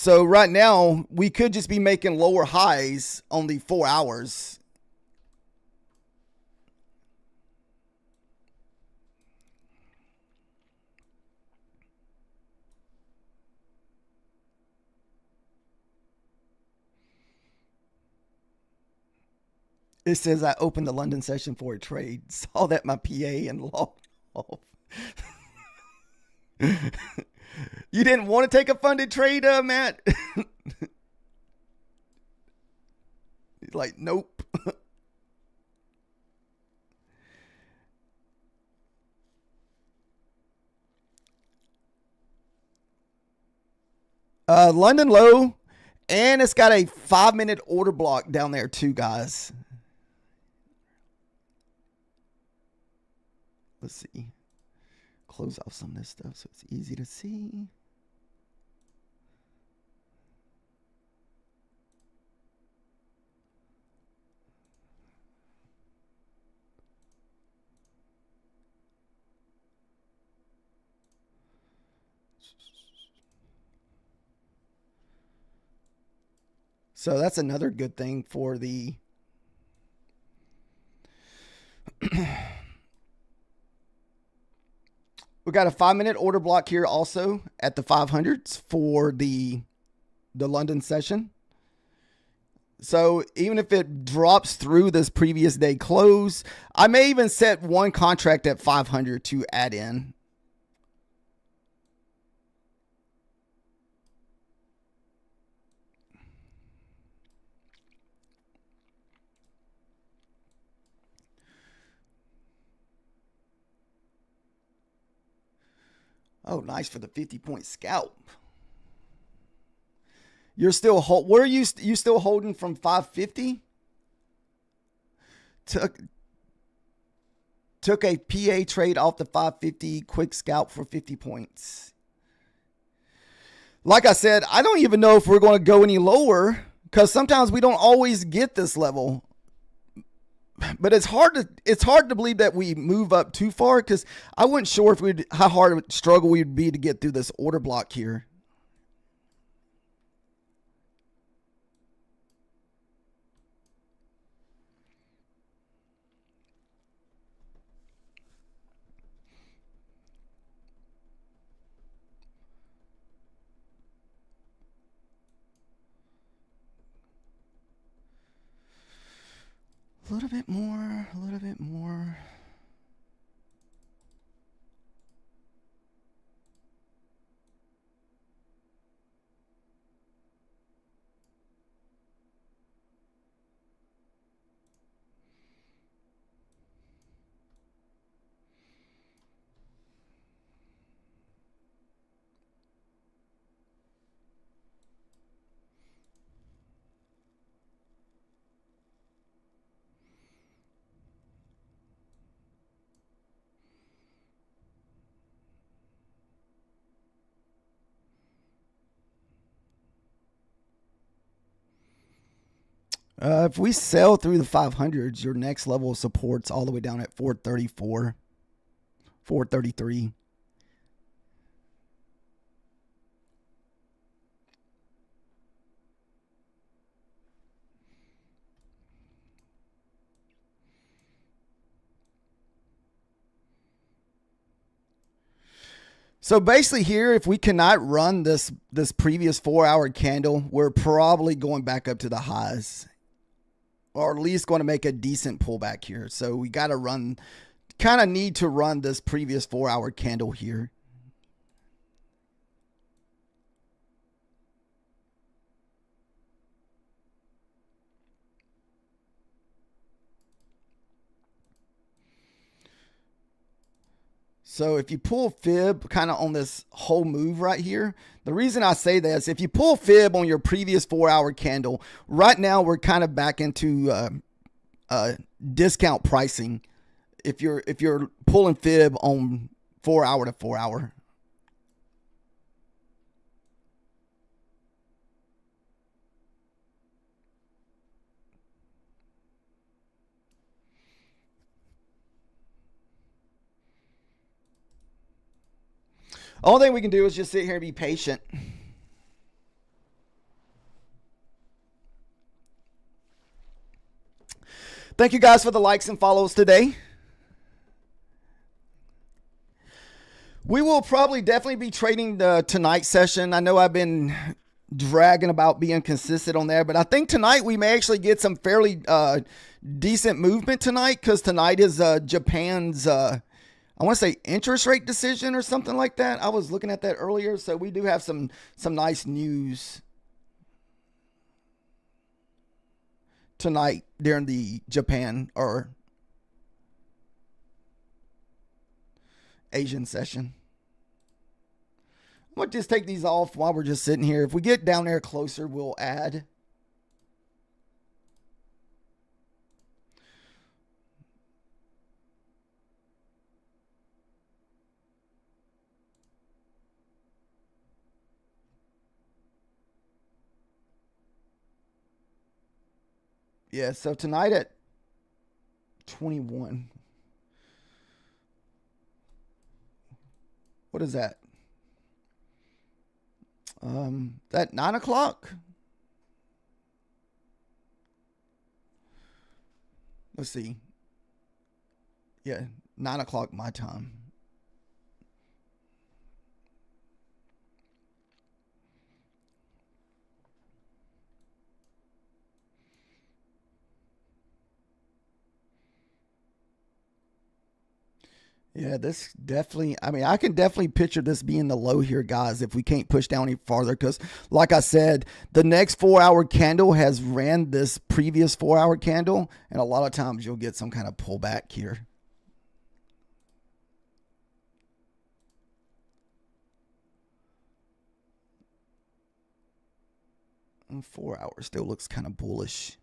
right now, we could just be making lower highs on the 4 hours. It says I opened the London session for a trade. Saw that my PA and logged off. You didn't want to take a funded trade, Matt? He's like, nope. London low, and it's got a 5-minute order block down there too, guys. Let's see. Close off some of this stuff so it's easy to see. So that's another good thing for the we got a 5-minute order block here also at the 500s for the London session. So even if it drops through this previous day close, I may even set one contract at 500 to add in. Oh, nice for the 50-point scalp. You're still where are you still holding from 550? Took a PA trade off the 550 quick scalp for 50 points. Like I said, I don't even know if we're going to go any lower because sometimes we don't always get this level. But it's hard to believe that we move up too far because I wasn't sure if how hard a struggle we'd be to get through this order block here. A little bit more, a little bit more. If we sell through the 500s, your next level of support's all the way down at 434, 433. So basically here, if we cannot run this previous 4-hour candle, we're probably going back up to the highs. Or at least going to make a decent pullback here. So we got to need to run this previous 4-hour candle here. So if you pull fib kind of on this whole move right here, the reason I say this, if you pull fib on your previous 4-hour candle, right now we're kind of back into discount pricing. If you're pulling fib on 4-hour to 4-hour. Only thing we can do is just sit here and be patient. Thank you guys for the likes and follows today. We will probably definitely be trading the tonight session. I know I've been dragging about being consistent on there, but I think tonight we may actually get some fairly decent movement tonight, because tonight is Japan's I want to say interest rate decision or something like that. I was looking at that earlier, so we do have some nice news tonight during the Japan or Asian session. I'm going to just take these off while we're just sitting here. If we get down there closer, we'll add. Yeah, so tonight at 21. What is that? That 9 o'clock? Let's see. Yeah, 9 o'clock my time. Yeah, this definitely, I mean, I can definitely picture this being the low here, guys, if we can't push down any farther. Because, like I said, the next 4-hour candle has ran this previous 4-hour candle, and a lot of times you'll get some kind of pullback here. And 4 hours still looks kind of bullish.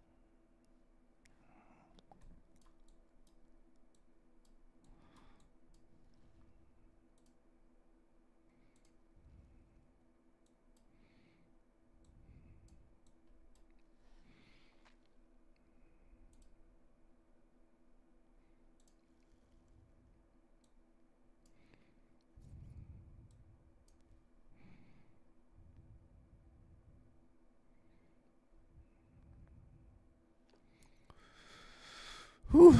Whew.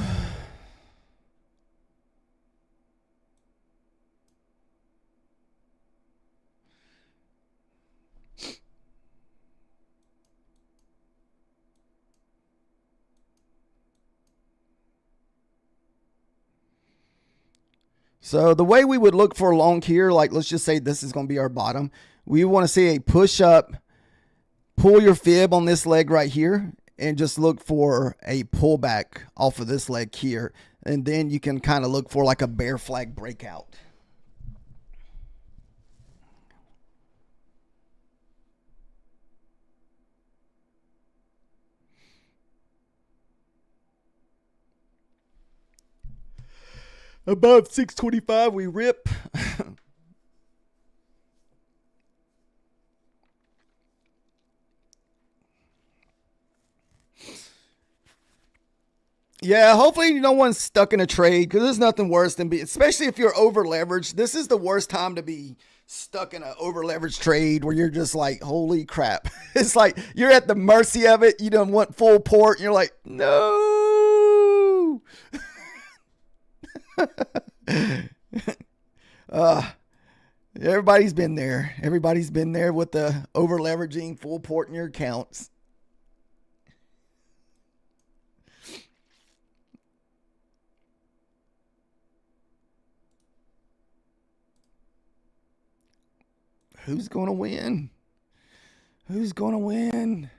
So the way we would look for long here, like let's just say this is going to be our bottom. We want to see a push up, pull your fib on this leg right here, and just look for a pullback off of this leg here. And then you can kind of look for like a bear flag breakout. Above 625, we rip. Yeah, hopefully no one's stuck in a trade, because there's nothing worse than especially if you're over leveraged. This is the worst time to be stuck in an over leveraged trade where you're just like, holy crap. It's like you're at the mercy of it. You don't want full port. And you're like, no. Everybody's been there. Everybody's been there with the over leveraging, full port in your accounts. Who's going to win? Who's going to win?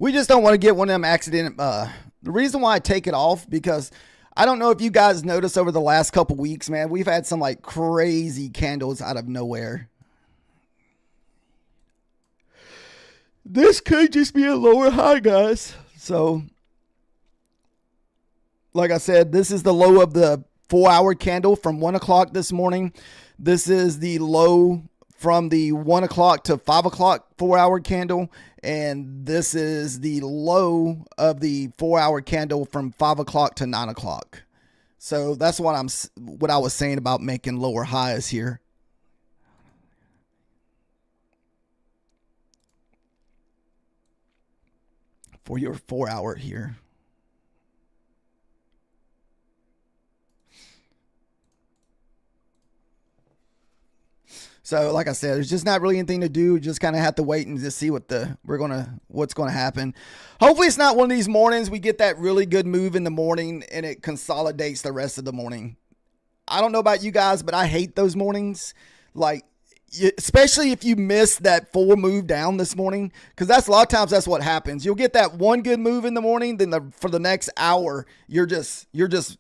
We just don't want to get one of them accident. The reason why I take it off, because I don't know if you guys noticed over the last couple weeks, man, we've had some like crazy candles out of nowhere. This could just be a lower high, guys. So, like I said, this is the low of the 4-hour candle from 1 o'clock this morning. This is the low from the 1 o'clock to 5 o'clock 4-hour candle. And this is the low of the 4-hour candle from 5 o'clock to 9 o'clock. So that's what I was saying about making lower highs here. For your 4-hour here. So, like I said, there's just not really anything to do. Just kind of have to wait and just see what's gonna happen. Hopefully, it's not one of these mornings we get that really good move in the morning and it consolidates the rest of the morning. I don't know about you guys, but I hate those mornings. Like, especially if you miss that full move down this morning, because that's a lot of times that's what happens. You'll get that one good move in the morning, then for the next hour you're just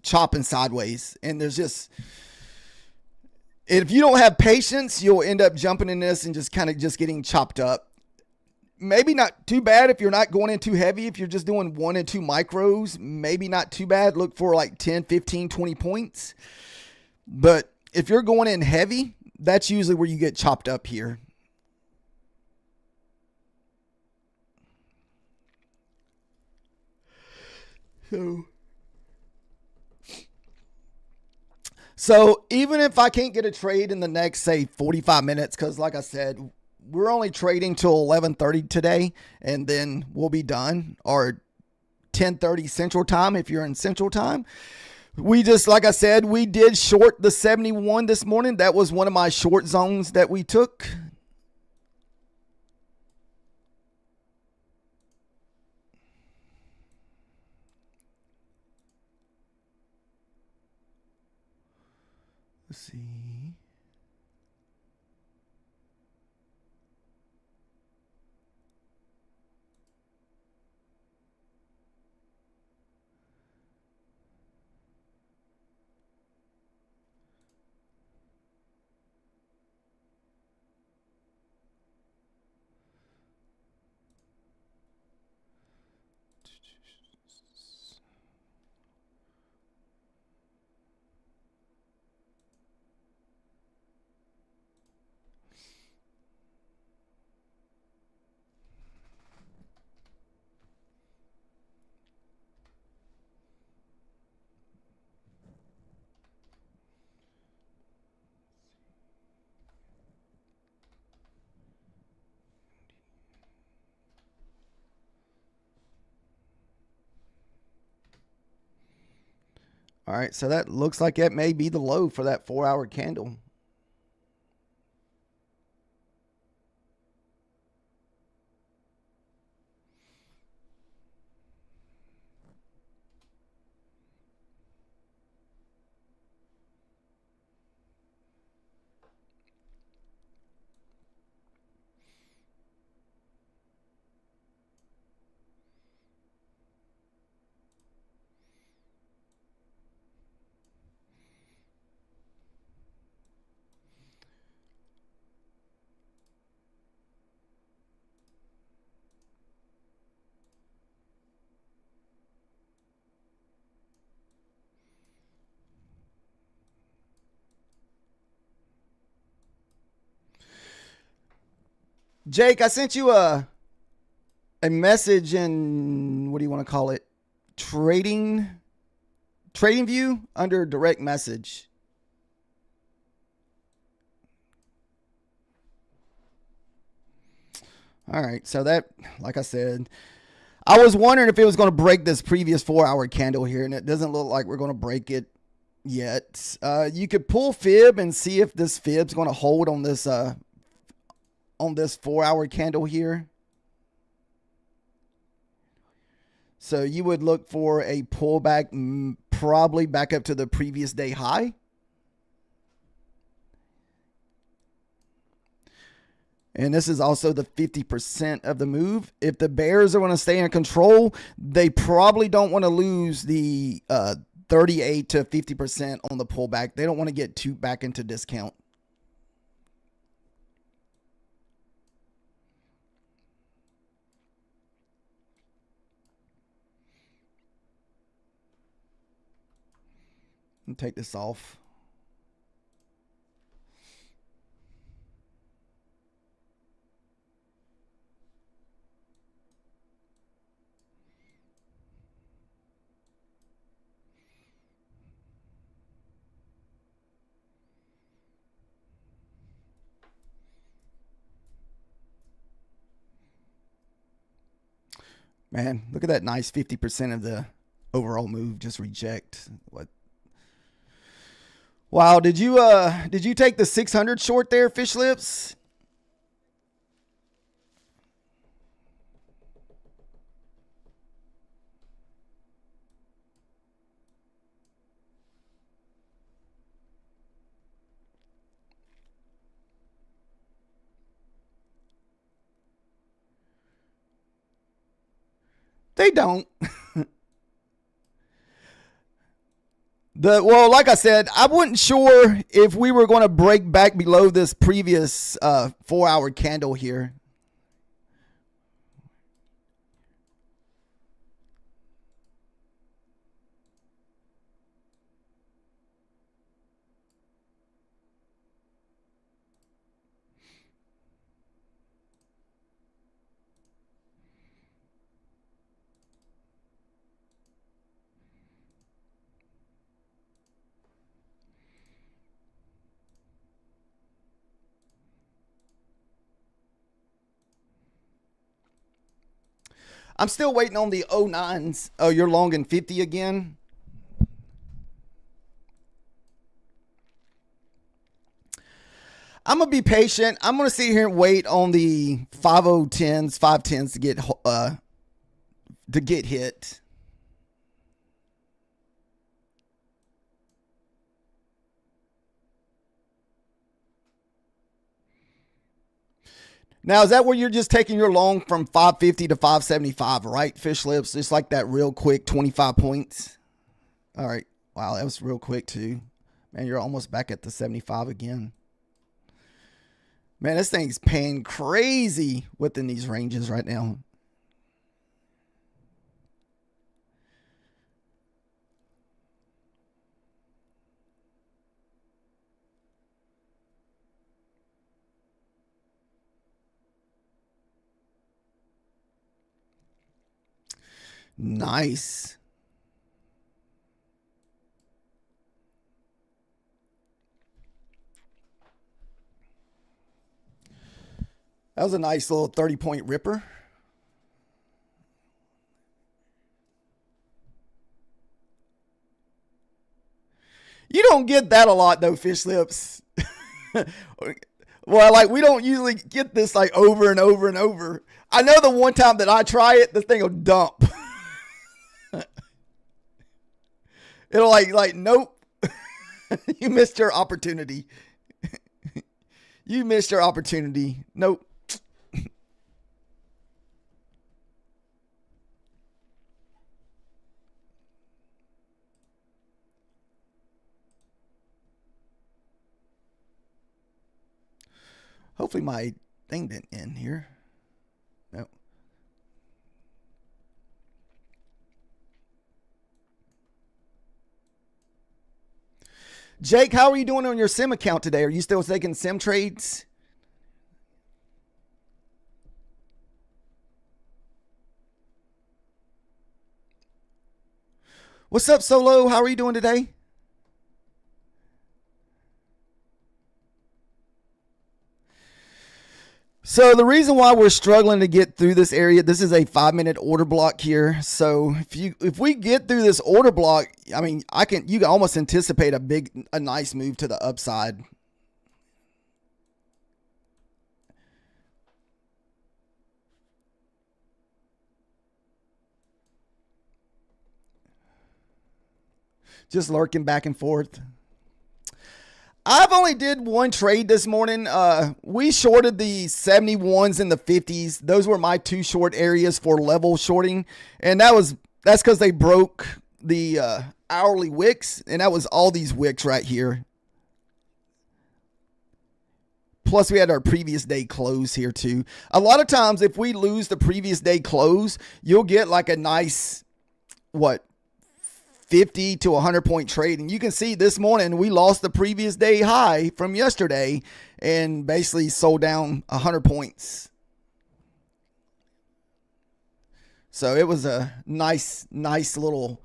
chopping sideways, and there's just. If you don't have patience, you'll end up jumping in this and just kind of just getting chopped up. Maybe not too bad if you're not going in too heavy. If you're just doing 1 and 2 micros, maybe not too bad. Look for like 10, 15, 20 points. But if you're going in heavy, that's usually where you get chopped up here. So even if I can't get a trade in the next, say, 45 minutes, because like I said, we're only trading till 11:30 today, and then we'll be done, or 10:30 Central Time if you're in Central Time. We just, like I said, we did short the 71 this morning. That was one of my short zones that we took. Let's see. All right, so that looks like it may be the low for that 4-hour candle. Jake, I sent you a message in, what do you want to call it? Trading View under direct message. All right, so that, like I said, I was wondering if it was going to break this previous 4-hour candle here, and it doesn't look like we're going to break it yet. You could pull fib and see if this fib's going to hold on this 4-hour candle here. So you would look for a pullback, probably back up to the previous day high. And this is also the 50% of the move. If the bears are going to stay in control, they probably don't want to lose the 38 to 50% on the pullback. They don't want to get too back into discount. And take this off. Man, look at that nice 50% of the overall move just reject. What? Wow, did you take the 600 short there, Fish Lips? They don't. Well, like I said, I wasn't sure if we were going to break back below this previous 4-hour candle here. I'm still waiting on the 09s. Oh, you're long in 50 again? I'm going to be patient. I'm going to sit here and wait on the 5010s, 510s to get hit. Now, is that where you're just taking your long from 550 to 575, right, Fish Lips? Just like that real quick 25 points. All right. Wow, that was real quick, too. Man, you're almost back at the 75 again. Man, this thing's paying crazy within these ranges right now. Nice. That was a nice little 30-point ripper. You don't get that a lot, though, Fish Lips. Well, like, we don't usually get this, like, over and over and over. I know the one time that I try it, this thing will dump. It'll, like, nope. You missed your opportunity. You missed your opportunity. Nope. Hopefully my thing didn't end here. No. Jake, how are you doing on your sim account today? Are you still taking sim trades? What's up, Solo? How are you doing today? So the reason why we're struggling to get through this area, this is a 5-minute order block here. So if we get through this order block, I mean, you can almost anticipate a nice move to the upside. Just lurking back and forth. I've only did one trade this morning. We shorted the 71s and the 50s. Those were my two short areas for level shorting, and that's because they broke the hourly wicks, and that was all these wicks right here. Plus, we had our previous day close here too. A lot of times, if we lose the previous day close, you'll get like a nice, 50 to 100 point trade. And you can see this morning, we lost the previous day high from yesterday and basically sold down 100 points. So it was a nice little,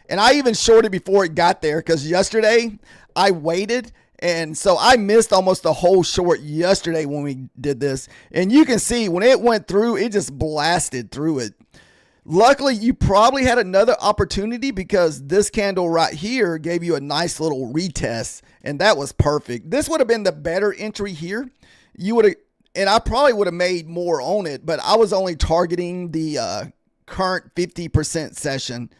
and I even shorted before it got there because yesterday I waited. And so I missed almost the whole short yesterday when we did this. And you can see when it went through, it just blasted through it. Luckily, you probably had another opportunity because this candle right here gave you a nice little retest. And that was perfect. This would have been the better entry here. You would have, and I probably would have made more on it, but I was only targeting the current 50% session.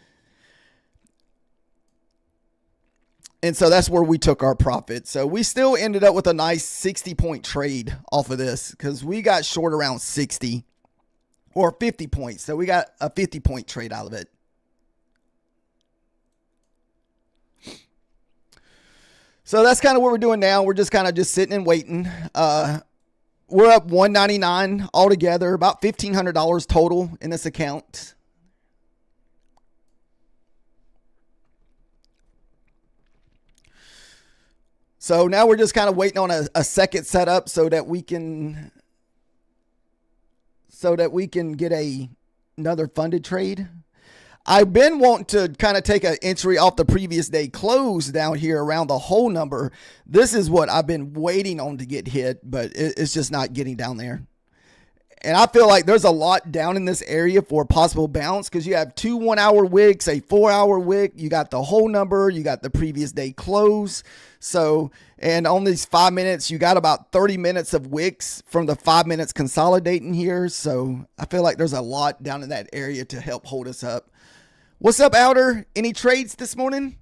And so that's where we took our profit. So we still ended up with a nice 60 point trade off of this because we got short around 60 or 50 points. So we got a 50 point trade out of it. So that's kind of what we're doing now. We're just kind of just sitting and waiting. We're up $199 altogether, about $1,500 total in this account. So now we're just kind of waiting on a second setup so that we can get another funded trade. I've been wanting to kind of take an entry off the previous day close down here around the whole number. This is what I've been waiting on to get hit, but it's just not getting down there. And I feel like there's a lot down in this area for a possible bounce because you have 2 1-hour wicks, a 4-hour wick. You got the whole number. You got the previous day close. So, and on these 5 minutes, you got about 30 minutes of wicks from the 5 minutes consolidating here. So I feel like there's a lot down in that area to help hold us up. What's up, Outer? Any trades this morning?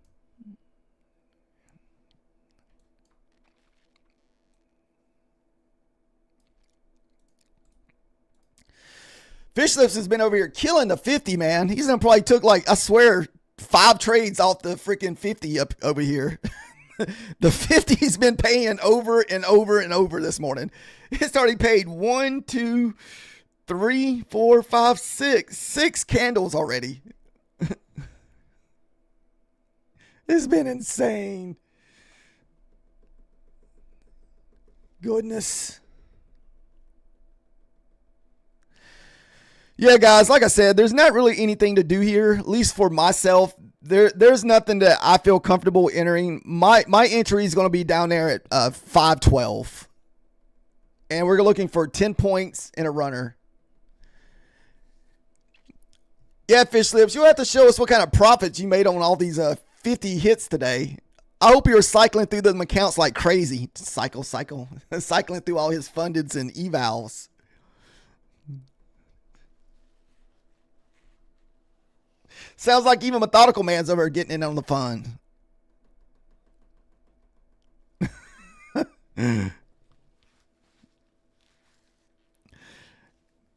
Fish Lips has been over here killing the 50, man. He's gonna probably took like, I swear, 5 trades off the freaking 50 up over here. The 50's been paying over and over and over this morning. It's already paid 1, 2, 3, 4, 5, 6. 6 candles already. It's been insane. Goodness. Yeah, guys, like I said, there's not really anything to do here, at least for myself. There's nothing that I feel comfortable entering. My entry is going to be down there at 512. And we're looking for 10 points and a runner. Yeah, Fish Lips, you'll have to show us what kind of profits you made on all these 50 hits today. I hope you're cycling through them accounts like crazy. Cycle. Cycling through all his fundeds and evals. Sounds like even Methodical Man's over getting in on the fun. I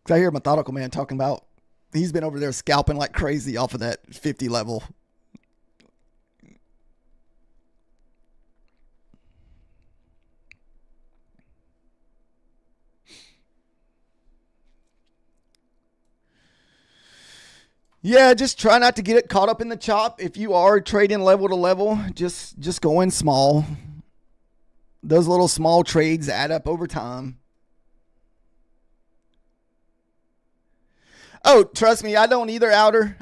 hear Methodical Man talking about he's been over there scalping like crazy off of that 50 level. Yeah, just try not to get it caught up in the chop. If you are trading level to level, just go in small. Those little small trades add up over time. Oh, trust me, I don't either, Outer.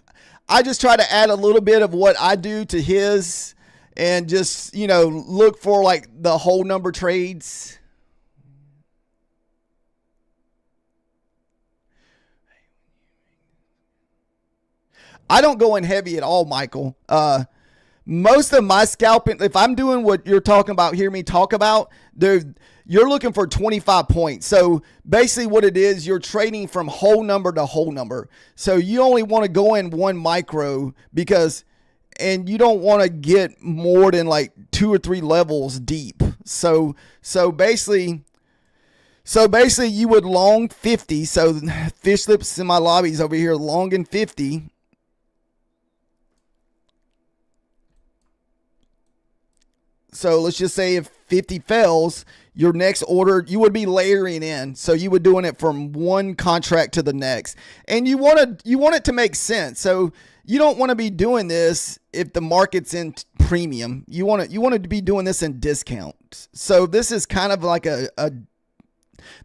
I just try to add a little bit of what I do to his and just, look for like the whole number trades. I don't go in heavy at all, Michael. Most of my scalping, if I'm doing what you're talking about, hear me talk about, you're looking for 25 points. So basically what it is, you're trading from whole number to whole number. So you only want to go in one micro and you don't want to get more than like 2 or 3 levels deep. So basically you would long 50. So fish lips in my lobbies over here longing 50. So let's just say if 50 fails, your next order, you would be layering in. So you would doing it from one contract to the next. And you want it to make sense. So you don't want to be doing this if the market's in premium. You want to be doing this in discount. So this is kind of like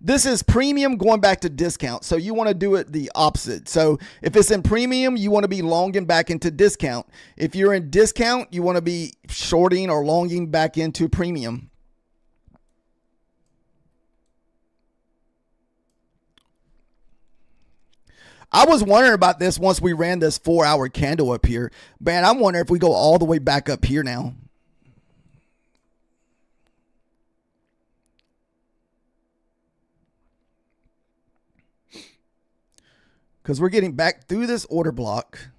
this is premium going back to discount. So you want to do it the opposite. So if it's in premium, you want to be longing back into discount. If you're in discount, you want to be shorting or longing back into premium. I was wondering about this once we ran this 4-hour candle up here. Man, I'm wondering if we go all the way back up here now. Because we're getting back through this order block.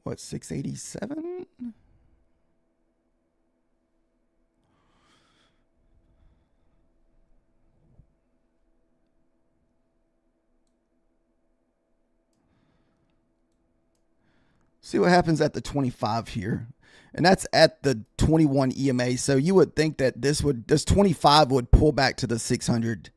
What, 687? See what happens at the 25 here. And that's at the 21 EMA. So you would think that this 25 would pull back to the 600.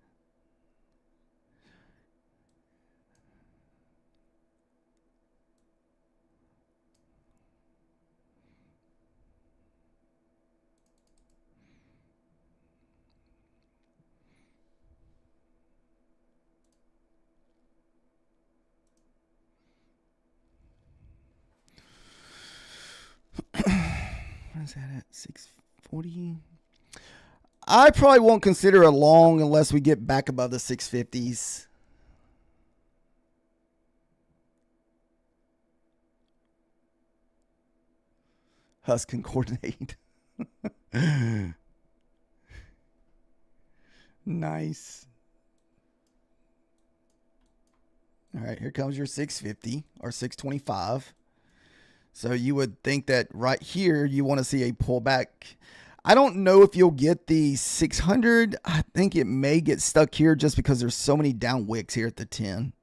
What's that at? 640? I probably won't consider a long unless we get back above the 650s. Husk can coordinate. Nice. All right, here comes your 650 or 625. So you would think that right here you want to see a pullback. I don't know if you'll get the 600. I think it may get stuck here just because there's so many down wicks here at the 10.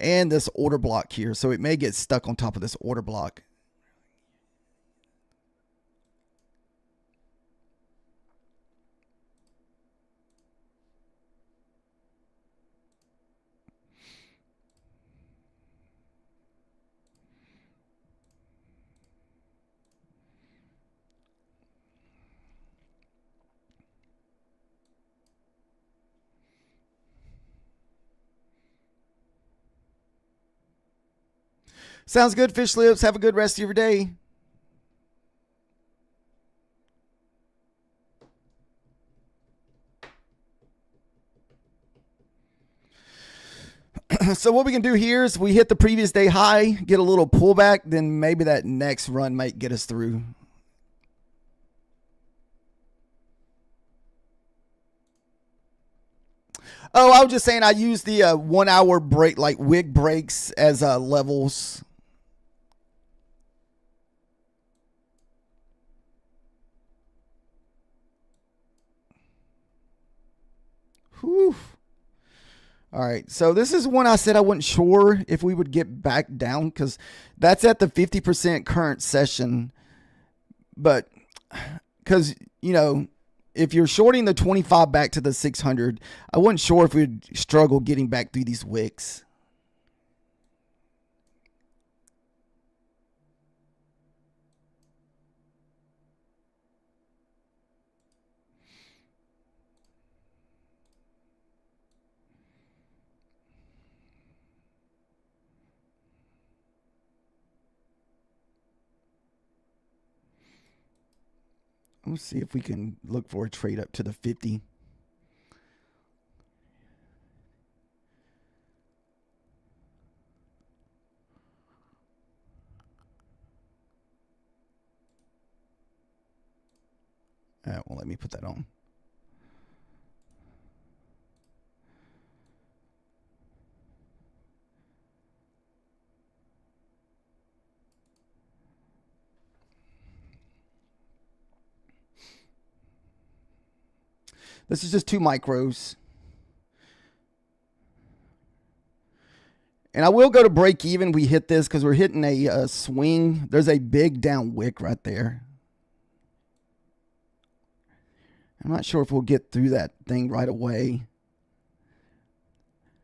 And this order block here. So it may get stuck on top of this order block. Sounds good, Fish Lips. Have a good rest of your day. So what we can do here is we hit the previous day high, get a little pullback, then maybe that next run might get us through. Oh, I was just saying I use the 1 hour break, like wick breaks as levels. Whew. All right, so this is one I said I wasn't sure if we would get back down because that's at the 50% current session. But because, if you're shorting the 25 back to the 600, I wasn't sure if we'd struggle getting back through these wicks. Let's see if we can look for a trade up to the 50. Well, let me put that on. This is just 2 micros. And I will go to break even. We hit this because we're hitting a swing. There's a big down wick right there. I'm not sure if we'll get through that thing right away,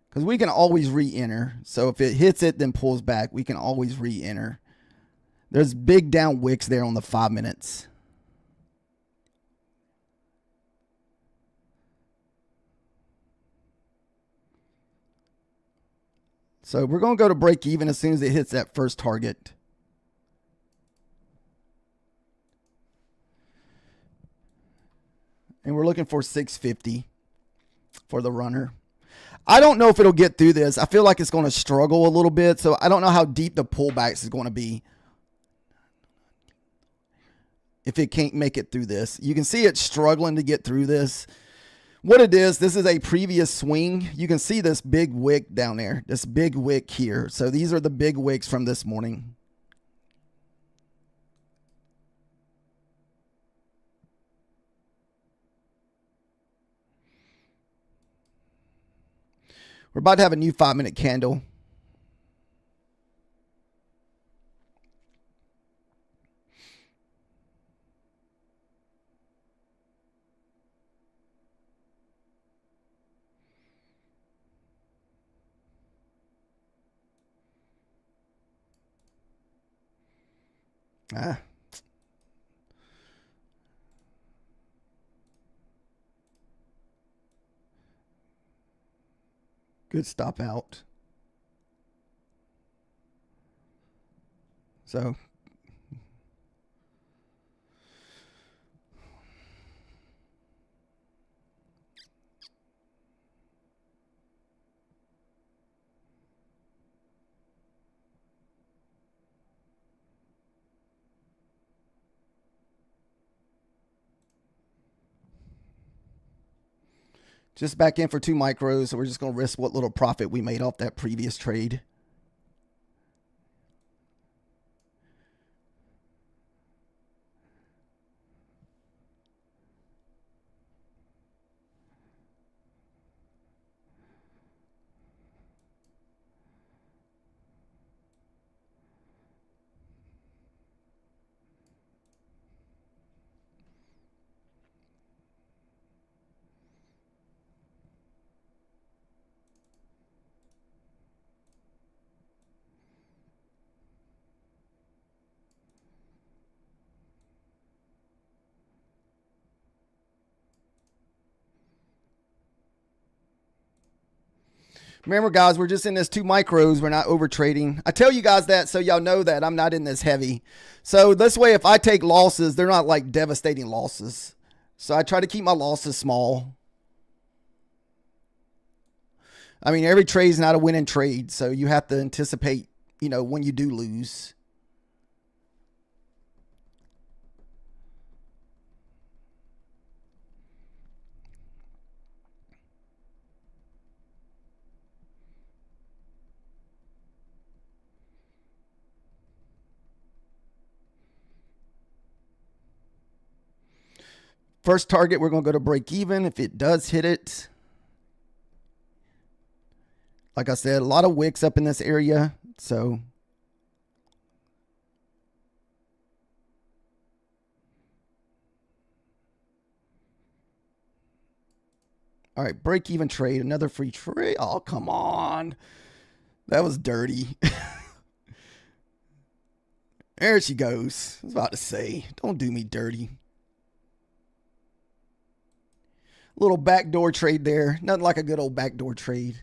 because we can always re-enter. So if it hits it, then pulls back, we can always re-enter. There's big down wicks there on the 5 minutes. So we're going to go to break even as soon as it hits that first target. And we're looking for 650 for the runner. I don't know if it'll get through this. I feel like it's going to struggle a little bit. So I don't know how deep the pullbacks is going to be if it can't make it through this. You can see it's struggling to get through this. What it is, this is a previous swing. You can see this big wick down there, this big wick here. So these are the big wicks from this morning. We're about to have a new 5-minute candle. Good stop out. So just back in for 2 micros. So we're just going to risk what little profit we made off that previous trade. Remember, guys, we're just in this 2 micros. We're not over trading. I tell you guys that so y'all know that I'm not in this heavy. So this way, if I take losses, they're not like devastating losses. So I try to keep my losses small. I mean, every trade is not a winning trade. So you have to anticipate, when you do lose. First target, we're going to go to break even. If it does hit it, like I said, a lot of wicks up in this area. So all right, break even trade, another free trade. Oh, come on. That was dirty. There she goes. I was about to say, don't do me dirty. Little backdoor trade there. Nothing like a good old backdoor trade.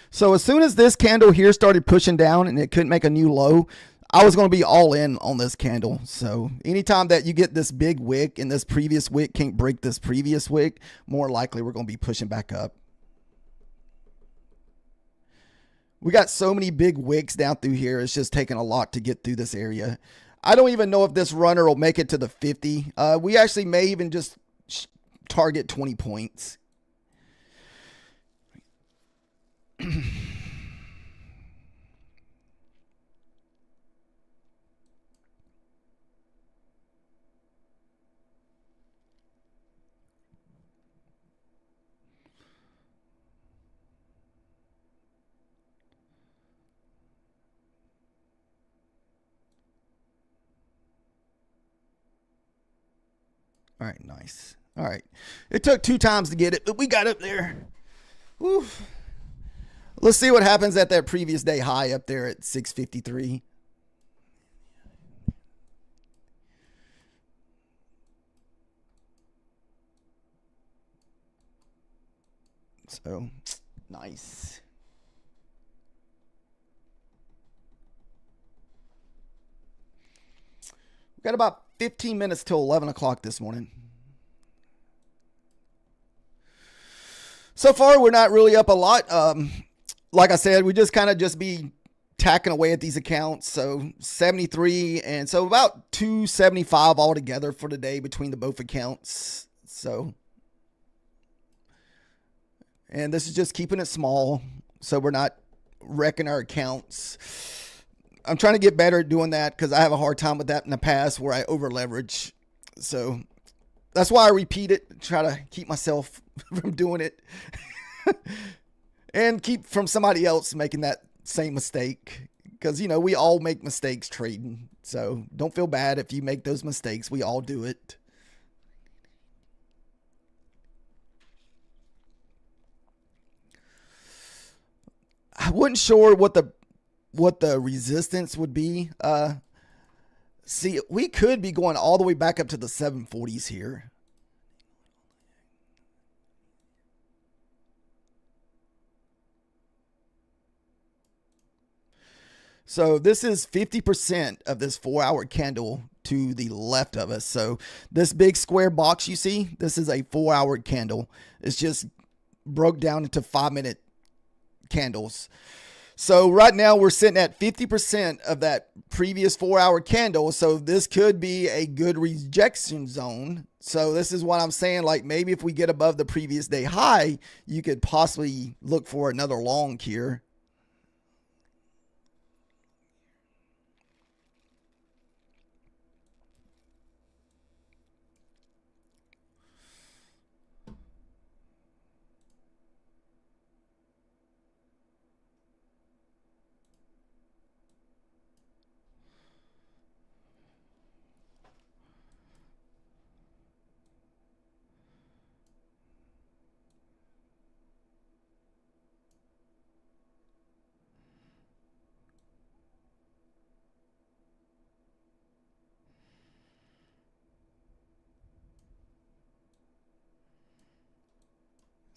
So as soon as this candle here started pushing down and it couldn't make a new low, I was going to be all in on this candle. So anytime that you get this big wick and this previous wick can't break this previous wick, more likely we're going to be pushing back up. We got so many big wicks down through here. It's just taking a lot to get through this area. I don't even know if this runner will make it to the 50. We actually may even just target 20 points. All right, nice. All right. It took 2 times to get it, but we got up there. Whew. Let's see what happens at that previous day high up there at 653. So, nice. We've got about 15 minutes till 11 o'clock this morning. So far, we're not really up a lot. Like I said, we just kind of just be tacking away at these accounts. So 73 and so about 275 altogether for the day between the both accounts. So, and this is just keeping it small so we're not wrecking our accounts. I'm trying to get better at doing that because I have a hard time with that in the past where I over leverage. So that's why I repeat it, try to keep myself from doing it and keep from somebody else making that same mistake. Because, you know, we all make mistakes trading. So don't feel bad if you make those mistakes. We all do it. I wasn't sure what the resistance would be. See, we could be going all the way back up to the 740s here. So this is 50% of this 4-hour candle to the left of us. So this big square box you see, this is a 4-hour candle. It's just broke down into 5-minute candles. So right now we're sitting at 50% of that previous 4-hour candle. So this could be a good rejection zone. So this is what I'm saying. Like maybe if we get above the previous day high, you could possibly look for another long here.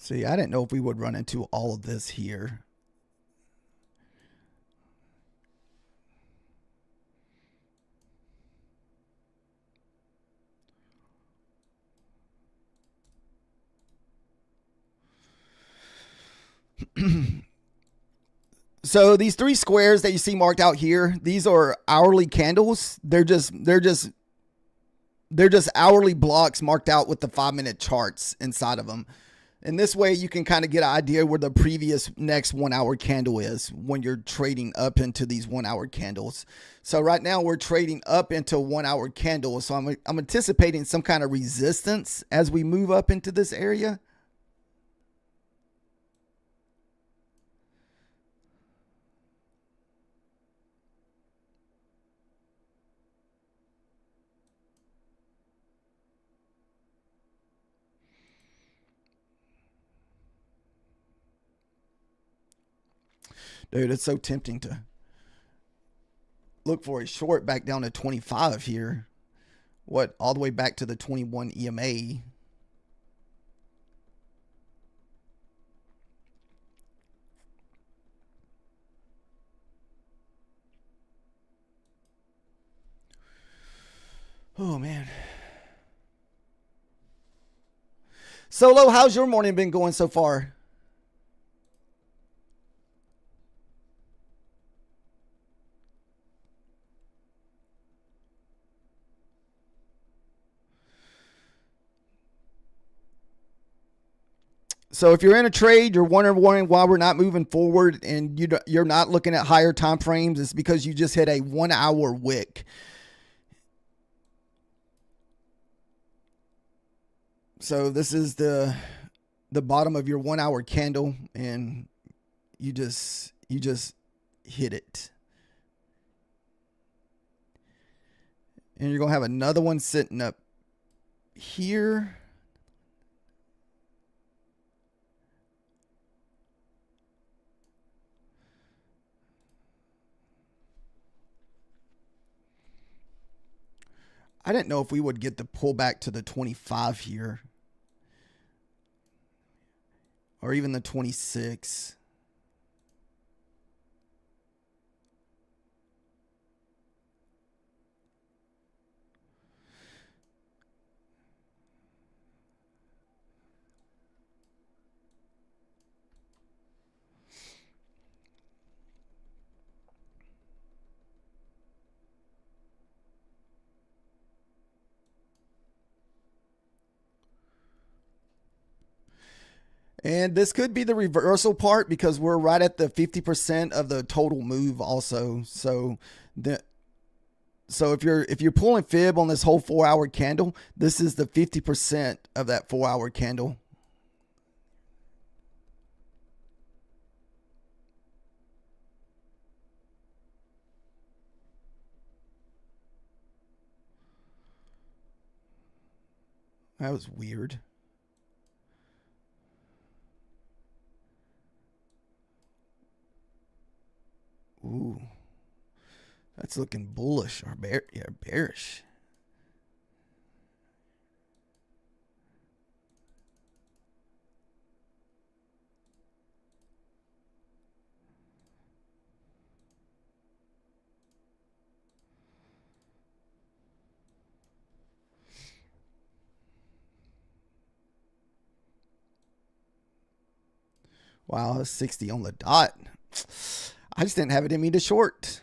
See, I didn't know if we would run into all of this here. So these 3 squares that you see marked out here, these are hourly candles. They're just hourly blocks marked out with the 5-minute charts inside of them. And this way you can kind of get an idea where the previous next 1-hour candle is when you're trading up into these 1-hour candles. So right now we're trading up into 1-hour candles. So I'm anticipating some kind of resistance as we move up into this area. Dude, it's so tempting to look for a short back down to 25 here. What, all the way back to the 21 EMA. Oh, man. Solo, how's your morning been going so far? So if you're in a trade, you're wondering why we're not moving forward and you're not looking at higher time frames, it's because you just hit a 1-hour wick. So this is the bottom of your 1-hour candle and you just hit it. And you're going to have another one sitting up here. I didn't know if we would get the pullback to the 25 here or even the 26. And this could be the reversal part because we're right at the 50% of the total move also. So if you're pulling fib on this whole 4-hour candle, this is the 50% of that 4-hour candle. That was weird. Ooh. That's looking bullish or bearish. Wow, that's 60 on the dot. I just didn't have it in me to short.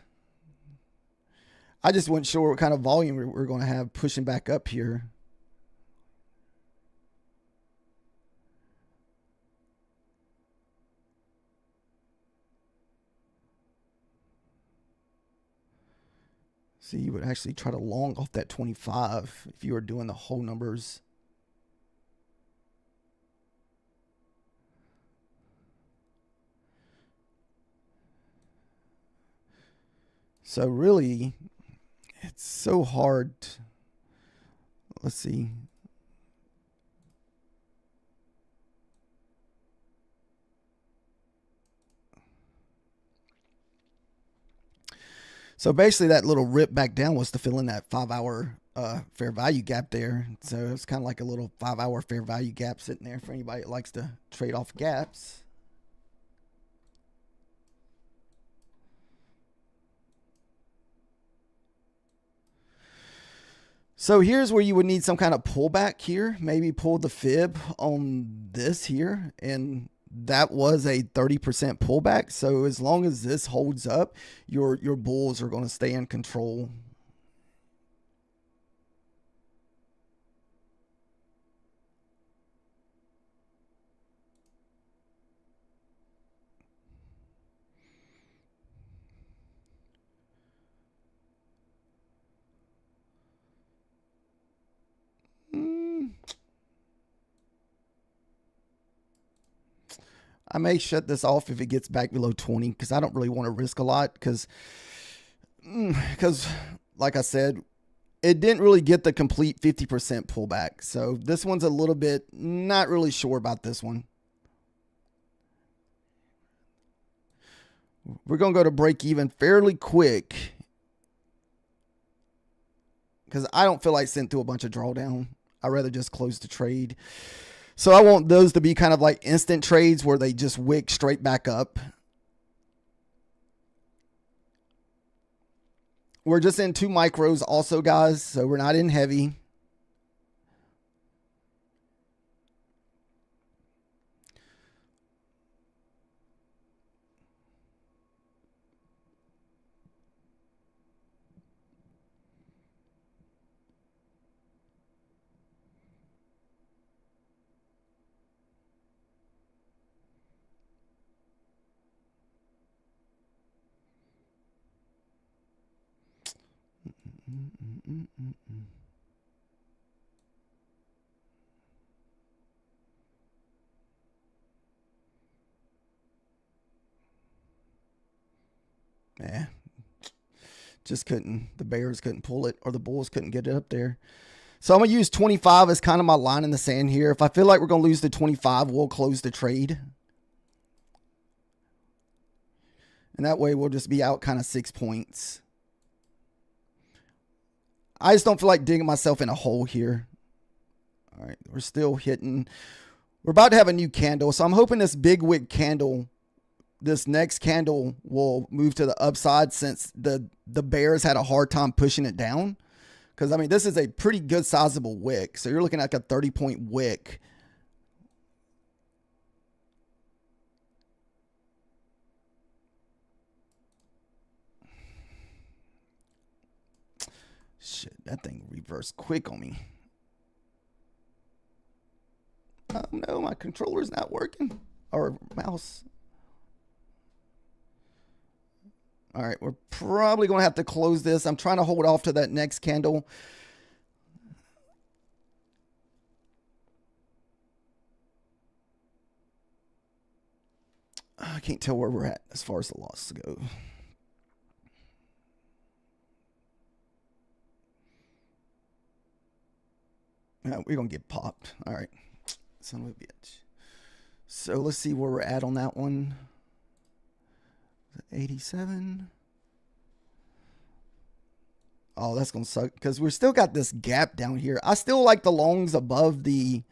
I just wasn't sure what kind of volume we're going to have pushing back up here. See, you would actually try to long off that 25 if you were doing the whole numbers. So really, it's so hard. Let's see. So basically, that little rip back down was to fill in that 5-hour fair value gap there. So it's kind of like a little 5-hour fair value gap sitting there for anybody that likes to trade off gaps. So here's where you would need some kind of pullback here. Maybe pull the fib on this here. And that was a 30% pullback. So as long as this holds up, your bulls are going to stay in control. I may shut this off if it gets back below 20 because I don't really want to risk a lot because like I said, it didn't really get the complete 50% pullback. So this one's a little bit not really sure about this one. We're going to go to break even fairly quick because I don't feel like sitting through a bunch of drawdown. I'd rather just close the trade. So I want those to be kind of like instant trades where they just wick straight back up. We're just in 2 micros also, guys, so we're not in heavy. Yeah, just couldn't. The Bears couldn't pull it, or the Bulls couldn't get it up there. So I'm going to use 25 as kind of my line in the sand here. If I feel like we're going to lose the 25, we'll close the trade. And that way we'll just be out kind of 6 points. I just don't feel like digging myself in a hole here. All right, we're still hitting. We're about to have a new candle. So I'm hoping this big wick candle, this next candle, will move to the upside since the bears had a hard time pushing it down. Because, I mean, this is a pretty good sizable wick. So you're looking at like a 30-point wick. Shit, that thing reversed quick on me. Oh no, my controller's not working. Or mouse. All right, we're probably going to have to close this. I'm trying to hold off to that next candle. I can't tell where we're at as far as the loss go. We're going to get popped. All right. Son of a bitch. So let's see where we're at on that one. 87. Oh, that's going to suck because we're still got this gap down here. I still like the longs above the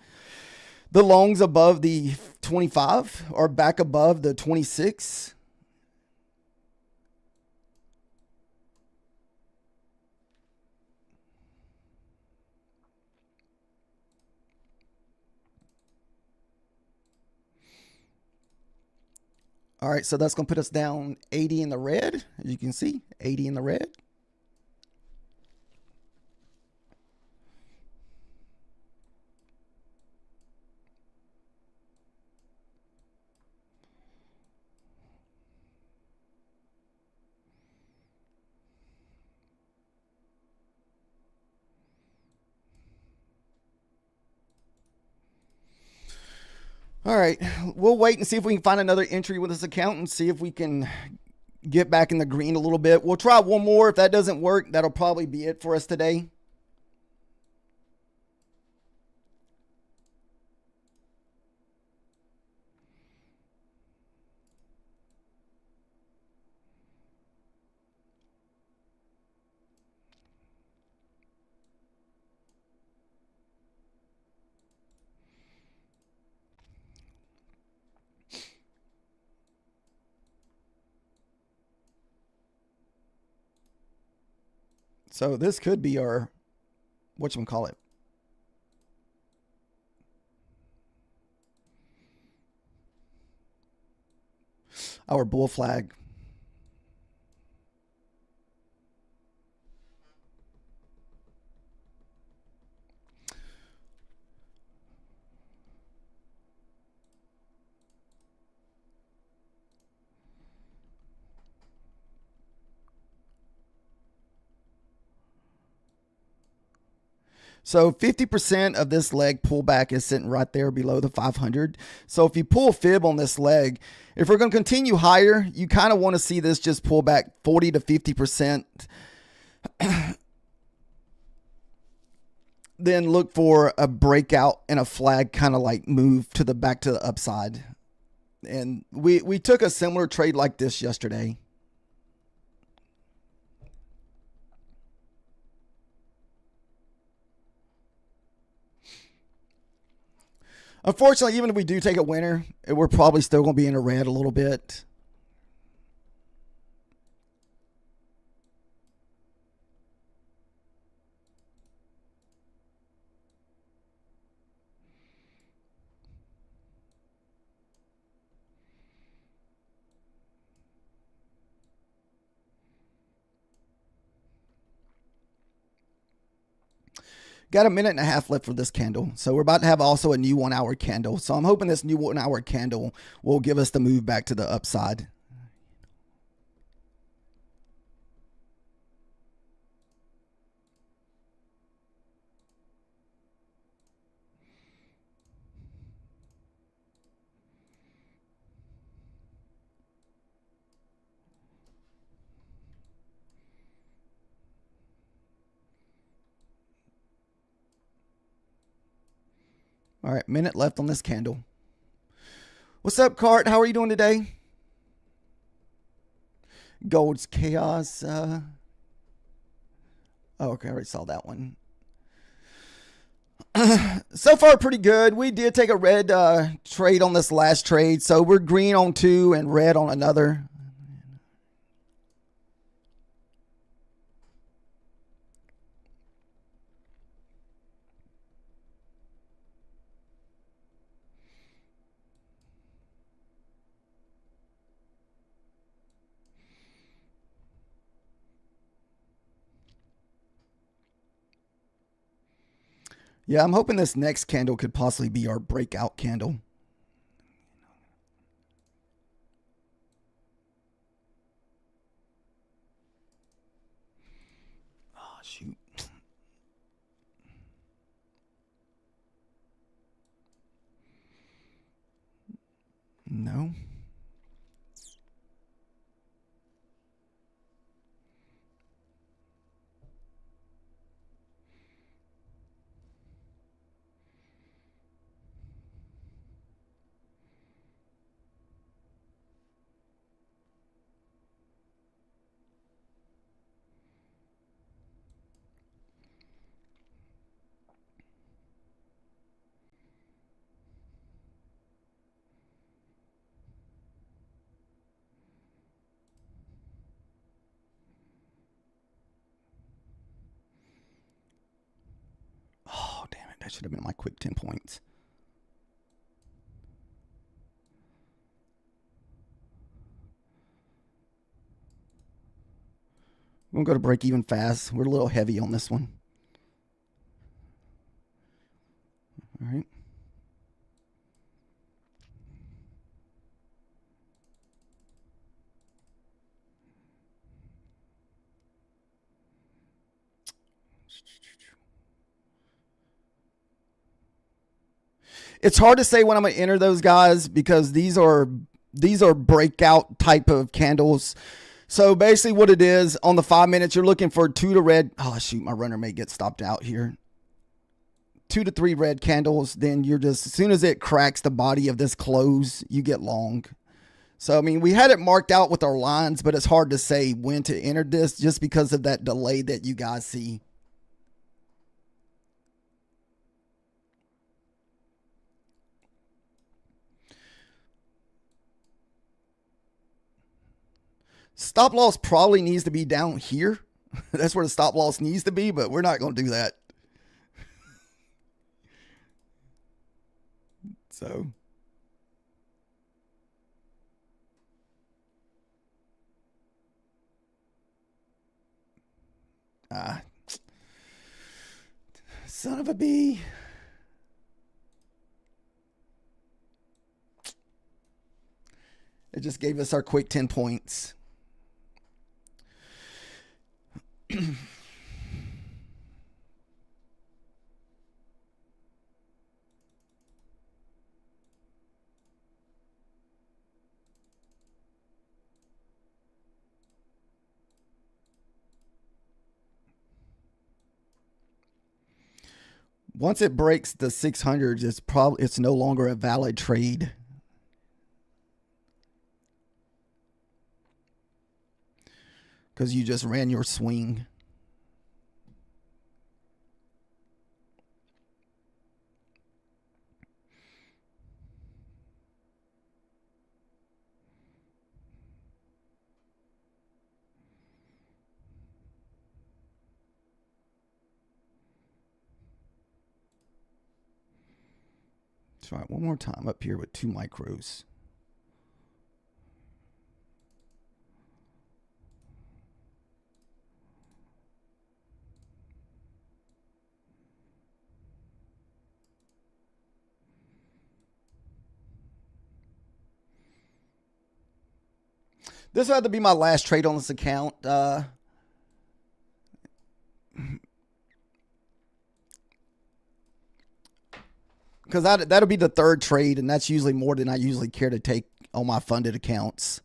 25 or back above the 26. All right, so that's going to put us down 80 in the red. As you can see, 80 in the red. All right, we'll wait and see if we can find another entry with this account and see if we can get back in the green a little bit. We'll try one more. If that doesn't work, that'll probably be it for us today. So this could be our, whatchamacallit, our bull flag. So 50% of this leg pullback is sitting right there below the 500. So if you pull fib on this leg, if we're going to continue higher, you kind of want to see this just pull back 40 to 50%. Then look for a breakout and a flag kind of like move to the back to the upside. And we took a similar trade like this yesterday. Unfortunately, even if we do take a winner, we're probably still going to be in the red a little bit. Got a minute and a half left for this candle. So we're about to have also a new 1 hour candle. So I'm hoping this new 1 hour candle will give us the move back to the upside. All right, minute left on this candle. What's up, Cart? How are you doing today? Gold's Chaos. Oh, okay, I already saw that one. So far, pretty good. We did take a red trade on this last trade, so we're green on two and red on another. Yeah, I'm hoping this next candle could possibly be our breakout candle. Oh, shoot. No. Oh, damn it. That should have been my quick 10 points. We're going to go to break even fast. We're a little heavy on this one. All right. It's hard to say when I'm going to enter those guys because these are breakout type of candles. So basically what it is on the 5 minutes, you're looking for 2 to red. Oh, shoot, my runner may get stopped out here. 2 to 3 red candles. Then you're just, as soon as it cracks the body of this close, you get long. So, I mean, we had it marked out with our lines, but it's hard to say when to enter this just because of that delay that you guys see. Stop loss probably needs to be down here. That's where the stop loss needs to be, but we're not going to do that. So. Son of a bee. It just gave us our quick 10 points. Once it breaks the 600s, it's no longer a valid trade. Because you just ran your swing. Try it one more time up here with 2 micros. This had to be my last trade on this account. Because that'll be the 3rd trade, and that's usually more than I usually care to take on my funded accounts.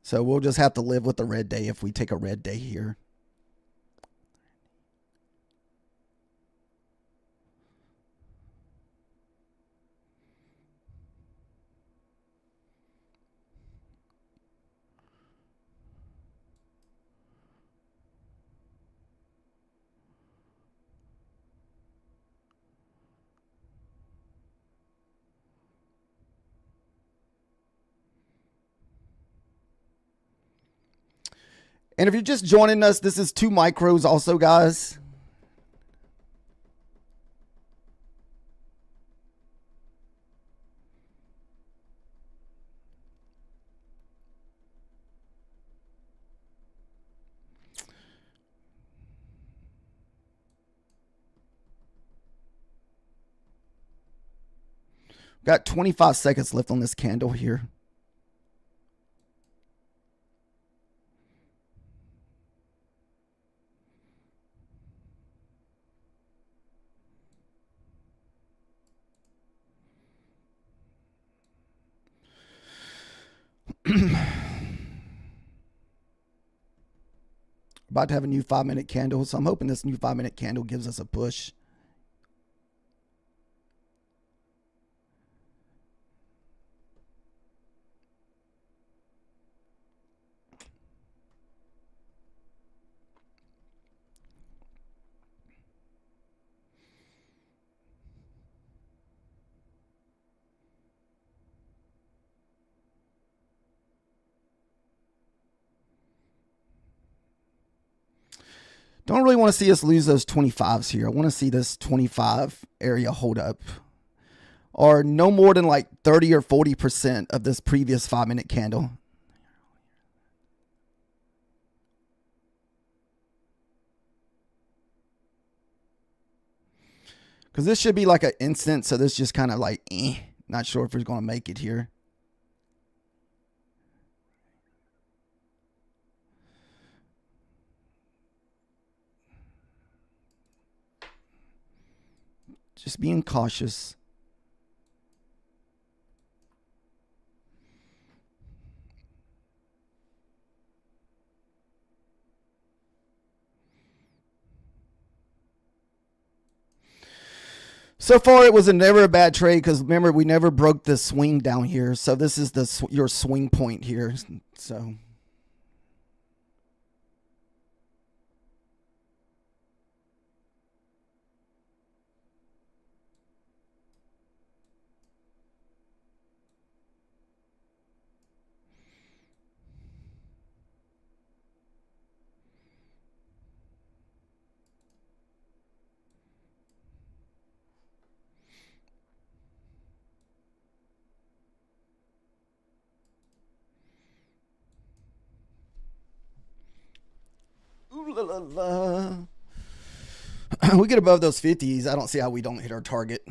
So we'll just have to live with the red day if we take a red day here. And if you're just joining us, this is 2 micros also, guys. Got 25 seconds left on this candle here. About to have a new 5-minute candle, so I'm hoping this new 5-minute candle gives us a push. Don't really want to see us lose those 25s here. I want to see this 25 area hold up, or no more than like 30 or 40% of this previous 5-minute candle. Because this should be like an instant, so this just kind of like, not sure if it's going to make it here. Just being cautious. So far, it was never a bad trade because remember, we never broke this swing down here. So this is your swing point here. So. Ooh la la la. We get above those 50s. I don't see how we don't hit our target.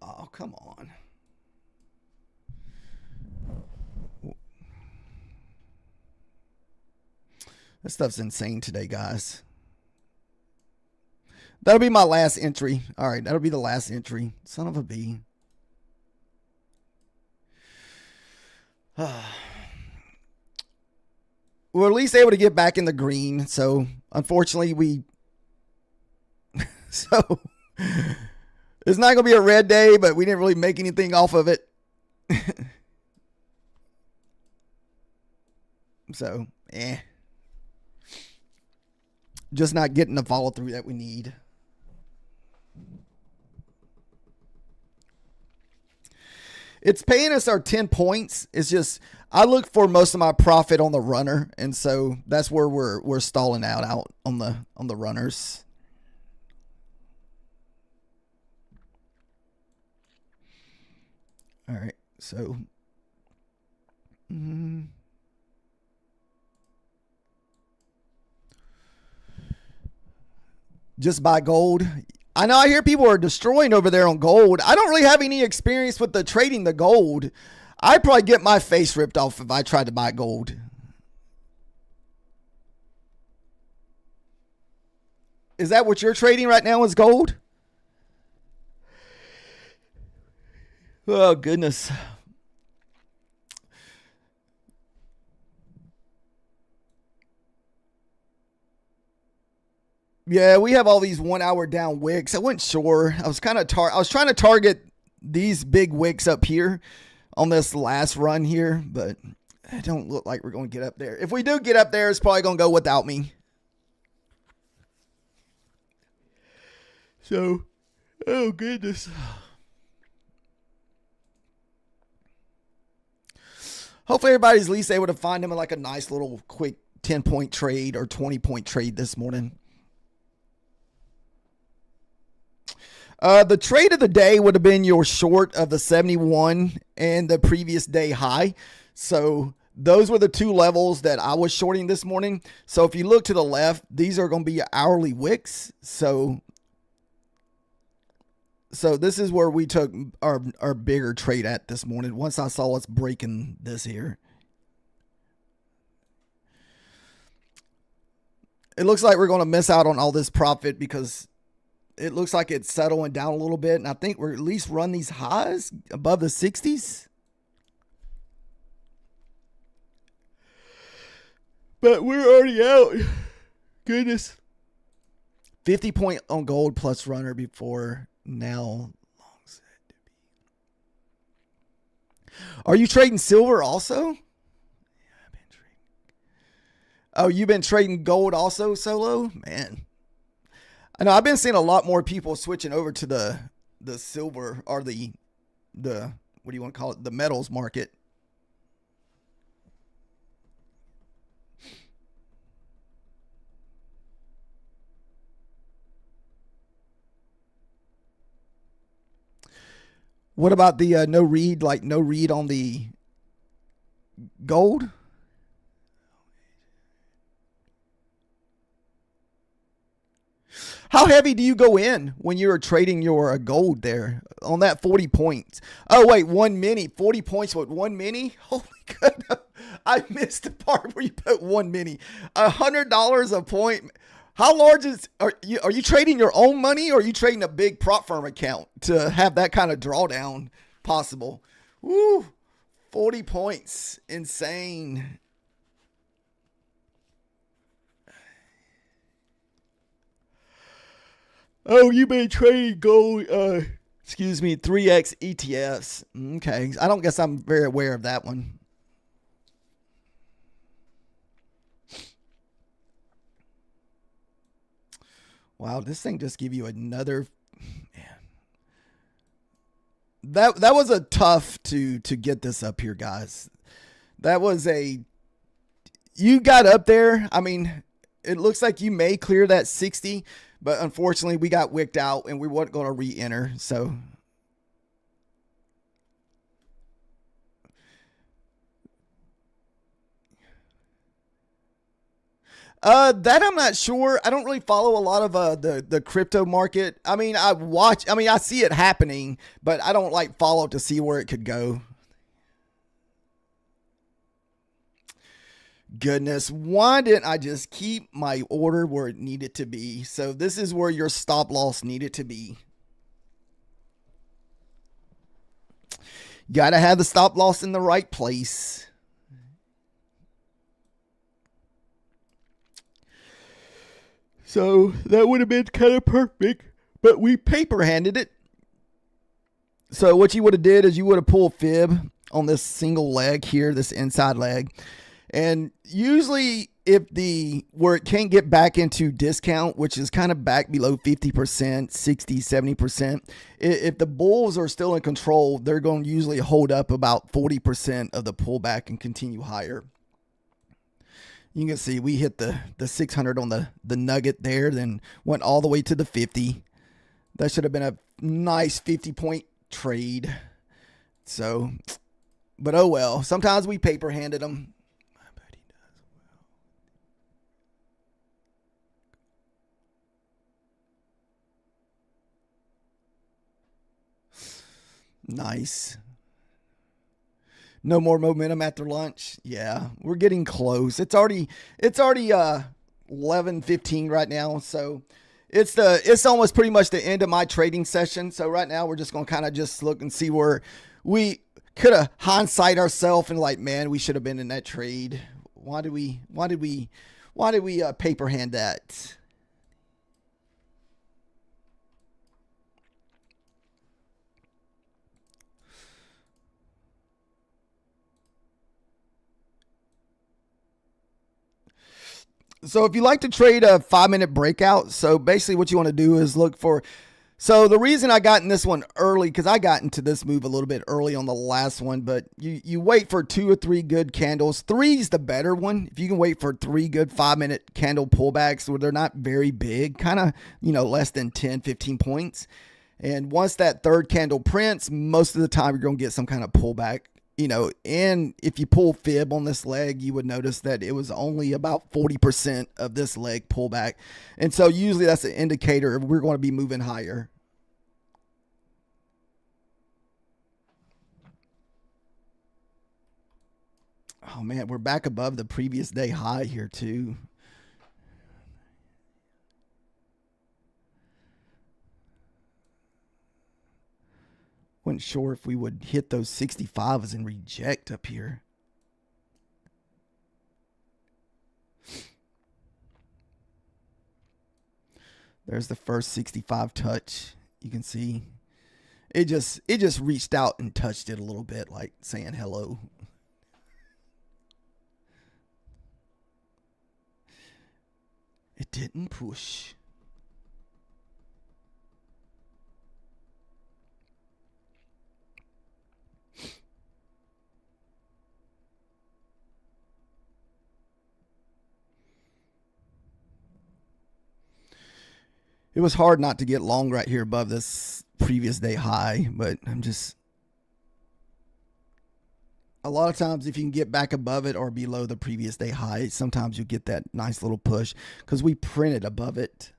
Oh, come on. This stuff's insane today, guys. That'll be my last entry. All right, that'll be the last entry. Son of a bee. We're at least able to get back in the green. So, unfortunately, we... So, it's not going to be a red day, but we didn't really make anything off of it. So, just not getting the follow through that we need. It's paying us our 10 points. It's just I look for most of my profit on the runner, and so that's where we're stalling out on the runners. All right, so just buy gold. I know I hear people are destroying over there on gold. I don't really have any experience with the trading the gold. I'd probably get my face ripped off if I tried to buy gold. Is that what you're trading right now is gold? Oh, goodness. Yeah, we have all these 1 hour down wicks. I wasn't sure. I was I was trying to target these big wicks up here on this last run here, but it don't look like we're going to get up there. If we do get up there, it's probably going to go without me. So, oh goodness. Hopefully everybody's at least able to find him in like a nice little quick 10-point trade or 20-point trade this morning. The trade of the day would have been your short of the 71 and the previous day high. So those were the two levels that I was shorting this morning. So if you look to the left, these are going to be hourly wicks. So this is where we took our bigger trade at this morning. Once I saw us breaking this here. It looks like we're going to miss out on all this profit because it looks like it's settling down a little bit. And I think we're at least run these highs above the 60s. But we're already out. Goodness. 50 point on gold plus runner before now. Are you trading silver also? Oh, you've been trading gold also, Solo? Man. I know I've been seeing a lot more people switching over to the silver or the what do you want to call it? The metals market. What about the no read on the gold? How heavy do you go in when you're trading your gold there on that 40 points? Oh, wait, one mini. 40 points with one mini? Holy goodness. I missed the part where you put one mini. $100 a point. How large are you trading your own money or are you trading a big prop firm account to have that kind of drawdown possible? Woo, 40 points. Insane. Oh, you've been trading gold, 3X ETFs. Okay. I don't guess I'm very aware of that one. Wow, this thing just give you another, man. That was a tough to get this up here, guys. That was you got up there. I mean, it looks like you may clear that 60. But unfortunately, we got wicked out and we weren't going to re-enter. So that I'm not sure. I don't really follow a lot of the crypto market. I mean, I see it happening, but I don't like follow to see where it could go. Goodness, why didn't I just keep my order where it needed to be? So this is where your stop loss needed to be. Got to have the stop loss in the right place. So that would have been kind of perfect, but we paper handed it. So what you would have did is you would have pulled fib on this single leg here, this inside leg. And usually where it can't get back into discount, which is kind of back below 50%, 60, 70%, if the bulls are still in control, they're going to usually hold up about 40% of the pullback and continue higher. You can see we hit the 600 on the nugget there, then went all the way to the 50. That should have been a nice 50-point trade. So, but oh well. Sometimes we paper handed them. Nice. No more momentum after lunch. Yeah, we're getting close. It's already 11:15 right now, so it's almost pretty much the end of my trading session. So right now we're just going to kind of just look and see where we could have hindsight ourselves and like, man, we should have been in that trade. Why did we paper hand that? So if you like to trade a 5-minute breakout, so basically what you want to do is look for. So the reason I got in this one early, because I got into this move a little bit early on the last one, but you wait for 2 or 3 good candles. 3's the better one. If you can wait for 3 good 5-minute candle pullbacks where they're not very big, kind of, less than 10, 15 points. And once that third candle prints, most of the time you're going to get some kind of pullback. And if you pull fib on this leg, you would notice that it was only about 40% of this leg pullback. And so usually that's an indicator we're going to be moving higher. Oh man, we're back above the previous day high here too. Wasn't sure if we would hit those 65s and reject up here. There's the first 65 touch. You can see it just reached out and touched it a little bit, like saying hello. It didn't push. It was hard not to get long right here above this previous day high, but a lot of times if you can get back above it or below the previous day high, sometimes you get that nice little push because we printed above it.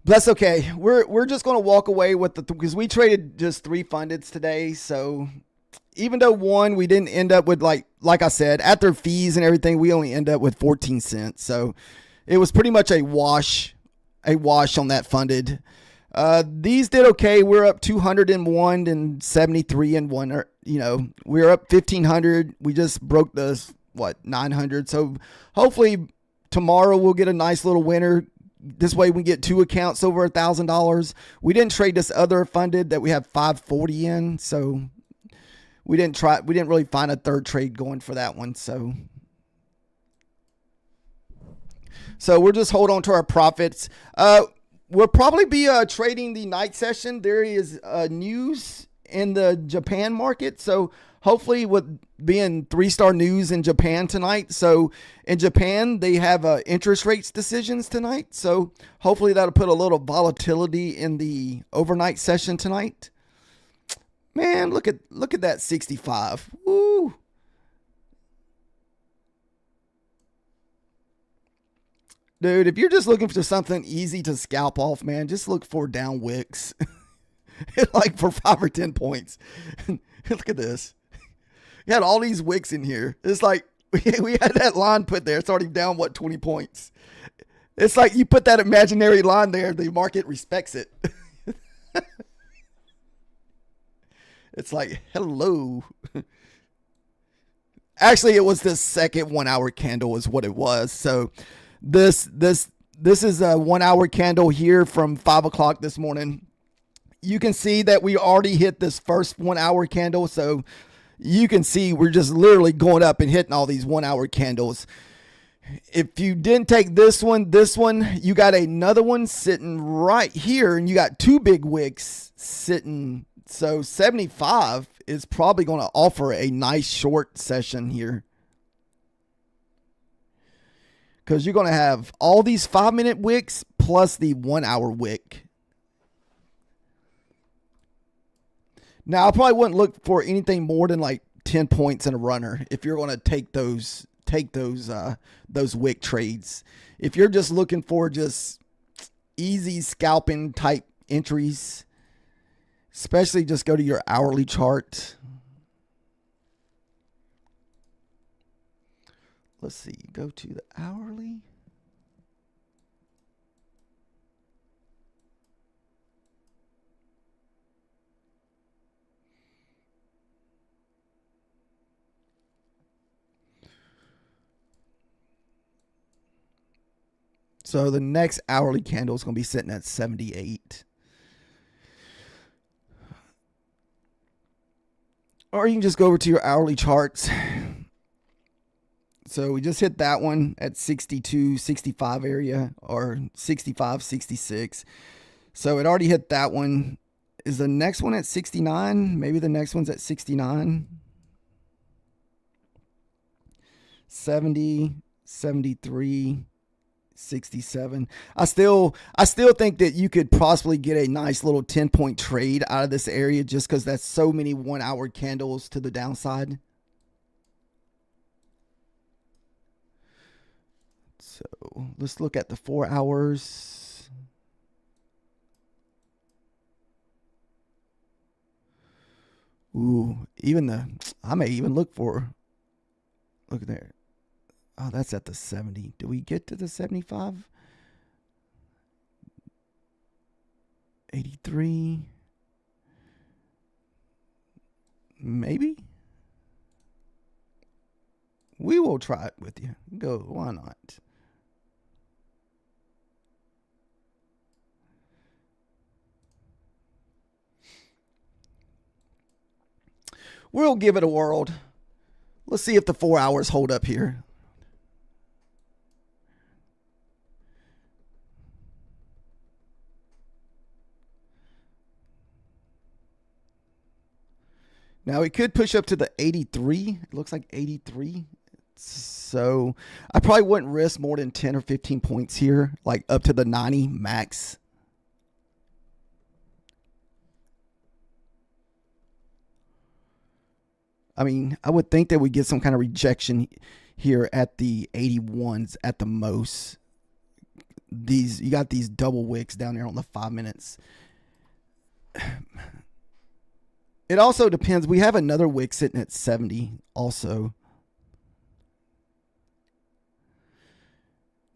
But that's okay. We're just going to walk away with because we traded just 3 fundeds today, so even though one we didn't end up with like I said, after fees and everything, we only end up with 14 cents. So it was pretty much a wash on that funded. These did okay. We're up 201 and 73 and one. We're up 1,500. We just broke the 900. So hopefully tomorrow we'll get a nice little winner. This way we get 2 accounts over $1,000. We didn't trade this other funded that we have 540 in. So we didn't really find a third trade going for that one. So we'll just hold on to our profits. We'll probably be trading the night session. There is news in the Japan market. So hopefully with being 3-star news in Japan tonight. So in Japan, they have interest rates decisions tonight. So hopefully that'll put a little volatility in the overnight session tonight. Man, look at that 65. Woo. Dude, if you're just looking for something easy to scalp off, man, just look for down wicks. Like for 5 or 10 points. Look at this. You had all these wicks in here. It's like we had that line put there. It's already down, 20 points. It's like you put that imaginary line there, the market respects it. It's like, hello. Actually, it was the second 1-hour candle is what it was. So this is a 1-hour candle here from 5 o'clock this morning. You can see that we already hit this first 1-hour candle. So you can see we're just literally going up and hitting all these 1-hour candles. If you didn't take this one, you got another one sitting right here, and you got 2 big wicks sitting. So 75 is probably going to offer a nice short session here. Because you're going to have all these 5-minute wicks plus the 1-hour wick. Now, I probably wouldn't look for anything more than like 10 points in a runner if you're going to take those wick trades. If you're just looking for just easy scalping type entries, especially just go to your hourly chart. Let's see, go to the hourly. So the next hourly candle is going to be sitting at 78. Or you can just go over to your hourly charts. So we just hit that one at 62, 65 area, or 65, 66. So it already hit that one. Is the next one at 69? Maybe the next one's at 69. 70, 73, 67. I still think that you could possibly get a nice little 10-point trade out of this area just because that's so many 1 hour candles to the downside. So let's look at the 4 hours. Ooh, I may even look at there. Oh, that's at the 70. Do we get to the 75? 83. Maybe. We will try it with you. Go, why not? We'll give it a whirl. Let's see if the 4 hours hold up here. Now it could push up to the 83. It looks like 83. So I probably wouldn't risk more than 10 or 15 points here, like up to the 90 max. I mean, I would think that we get some kind of rejection here at the 81s at the most. You got these double wicks down there on the 5 minutes. It also depends. We have another wick sitting at 70 also.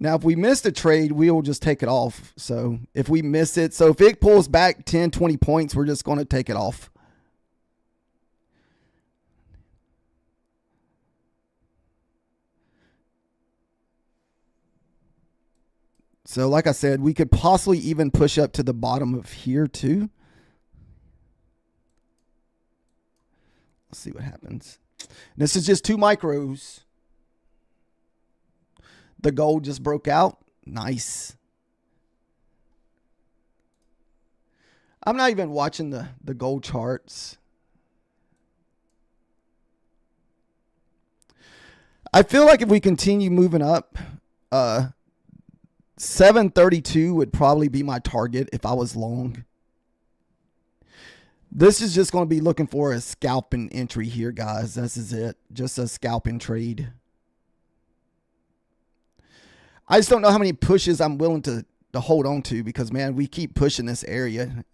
Now, if we miss the trade, we will just take it off. So if we miss it, so if it pulls back 10, 20 points, we're just going to take it off. So like I said, we could possibly even push up to the bottom of here too. Let's see what happens. This is just 2 micros. The gold just broke out. Nice. I'm not even watching the gold charts. I feel like if we continue moving up, 732 would probably be my target if I was long. This is just going to be looking for a scalping entry here, guys. This is it. Just a scalping trade. I just don't know how many pushes I'm willing to hold on to because, man, we keep pushing this area.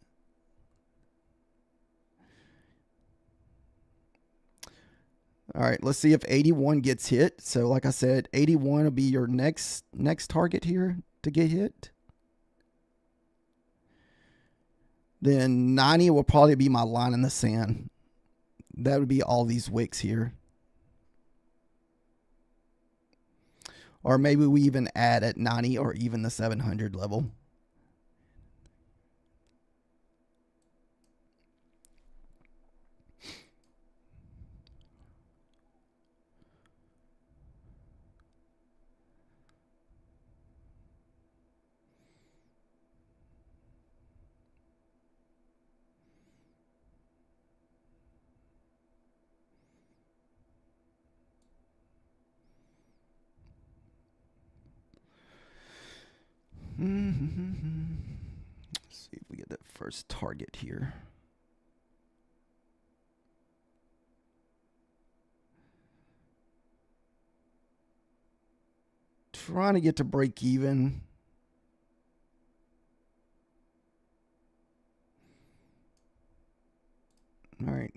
All right, let's see if 81 gets hit. So, like I said, 81 will be your next target here to get hit. Then 90 will probably be my line in the sand. That would be all these wicks here. Or maybe we even add at 90 or even the 700 level. Let's see if we get that first target here. Trying to get to break even. All right.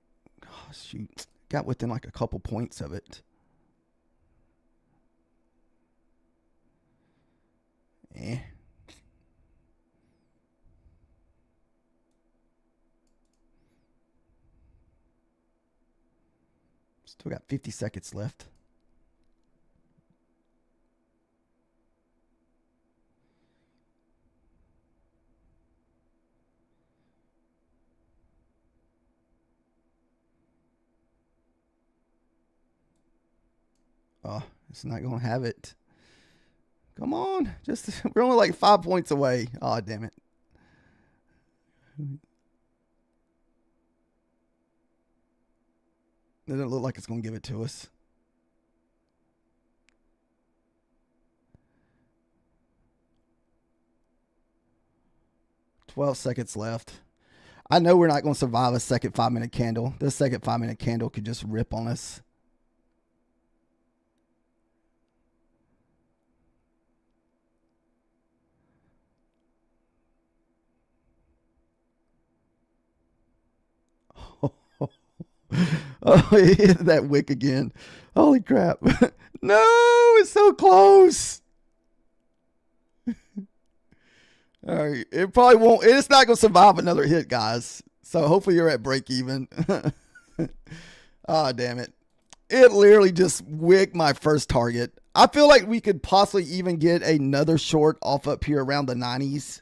Oh, shoot. Got within like a couple points of it. Still got 50 seconds left. Oh, it's not going to have it. Come on. We're only like 5 points away. Oh, damn it. It doesn't look like it's going to give it to us. "12 seconds left." I know we're not going to survive a second 5-minute candle. This second 5-minute candle could just rip on us. Oh, he hit that wick again. Holy crap. No, it's so close. All right. It probably won't. It's not going to survive another hit, guys. So hopefully you're at break even. Oh, damn it. It literally just wicked my first target. I feel like we could possibly even get another short off up here around the 90s.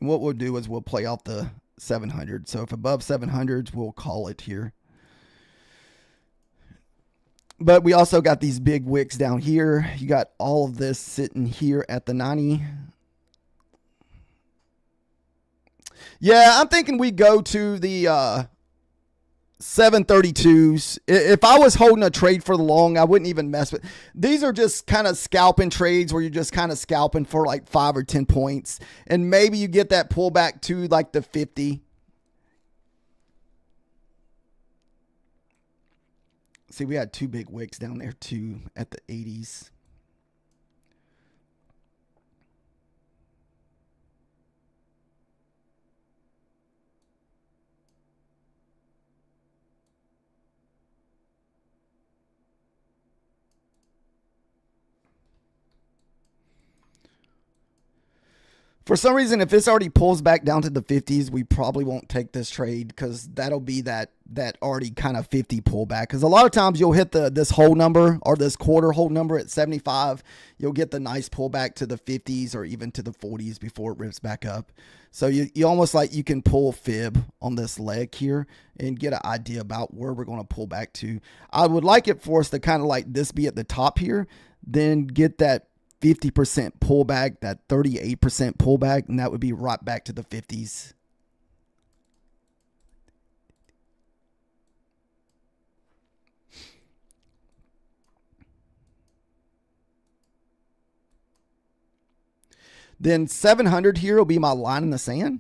And what we'll do is we'll play out the 700. So if above 700s, we'll call it here. But we also got these big wicks down here. You got all of this sitting here at the 90. Yeah, I'm thinking we go to the 732s. If I was holding a trade for the long, I wouldn't even mess with. These are just kind of scalping trades where you're just kind of scalping for like 5 or 10 points. And maybe you get that pullback to like the 50. See, we had 2 big wicks down there too at the 80s. For some reason, if this already pulls back down to the 50s, we probably won't take this trade because that'll be that already kind of 50 pullback. Because a lot of times you'll hit this whole number or this quarter hold number at 75. You'll get the nice pullback to the 50s or even to the 40s before it rips back up. So you almost like you can pull fib on this leg here and get an idea about where we're going to pull back to. I would like it for us to kind of like this be at the top here, then get that 50% pullback, that 38% pullback, and that would be right back to the 50s. Then 700 here will be my line in the sand.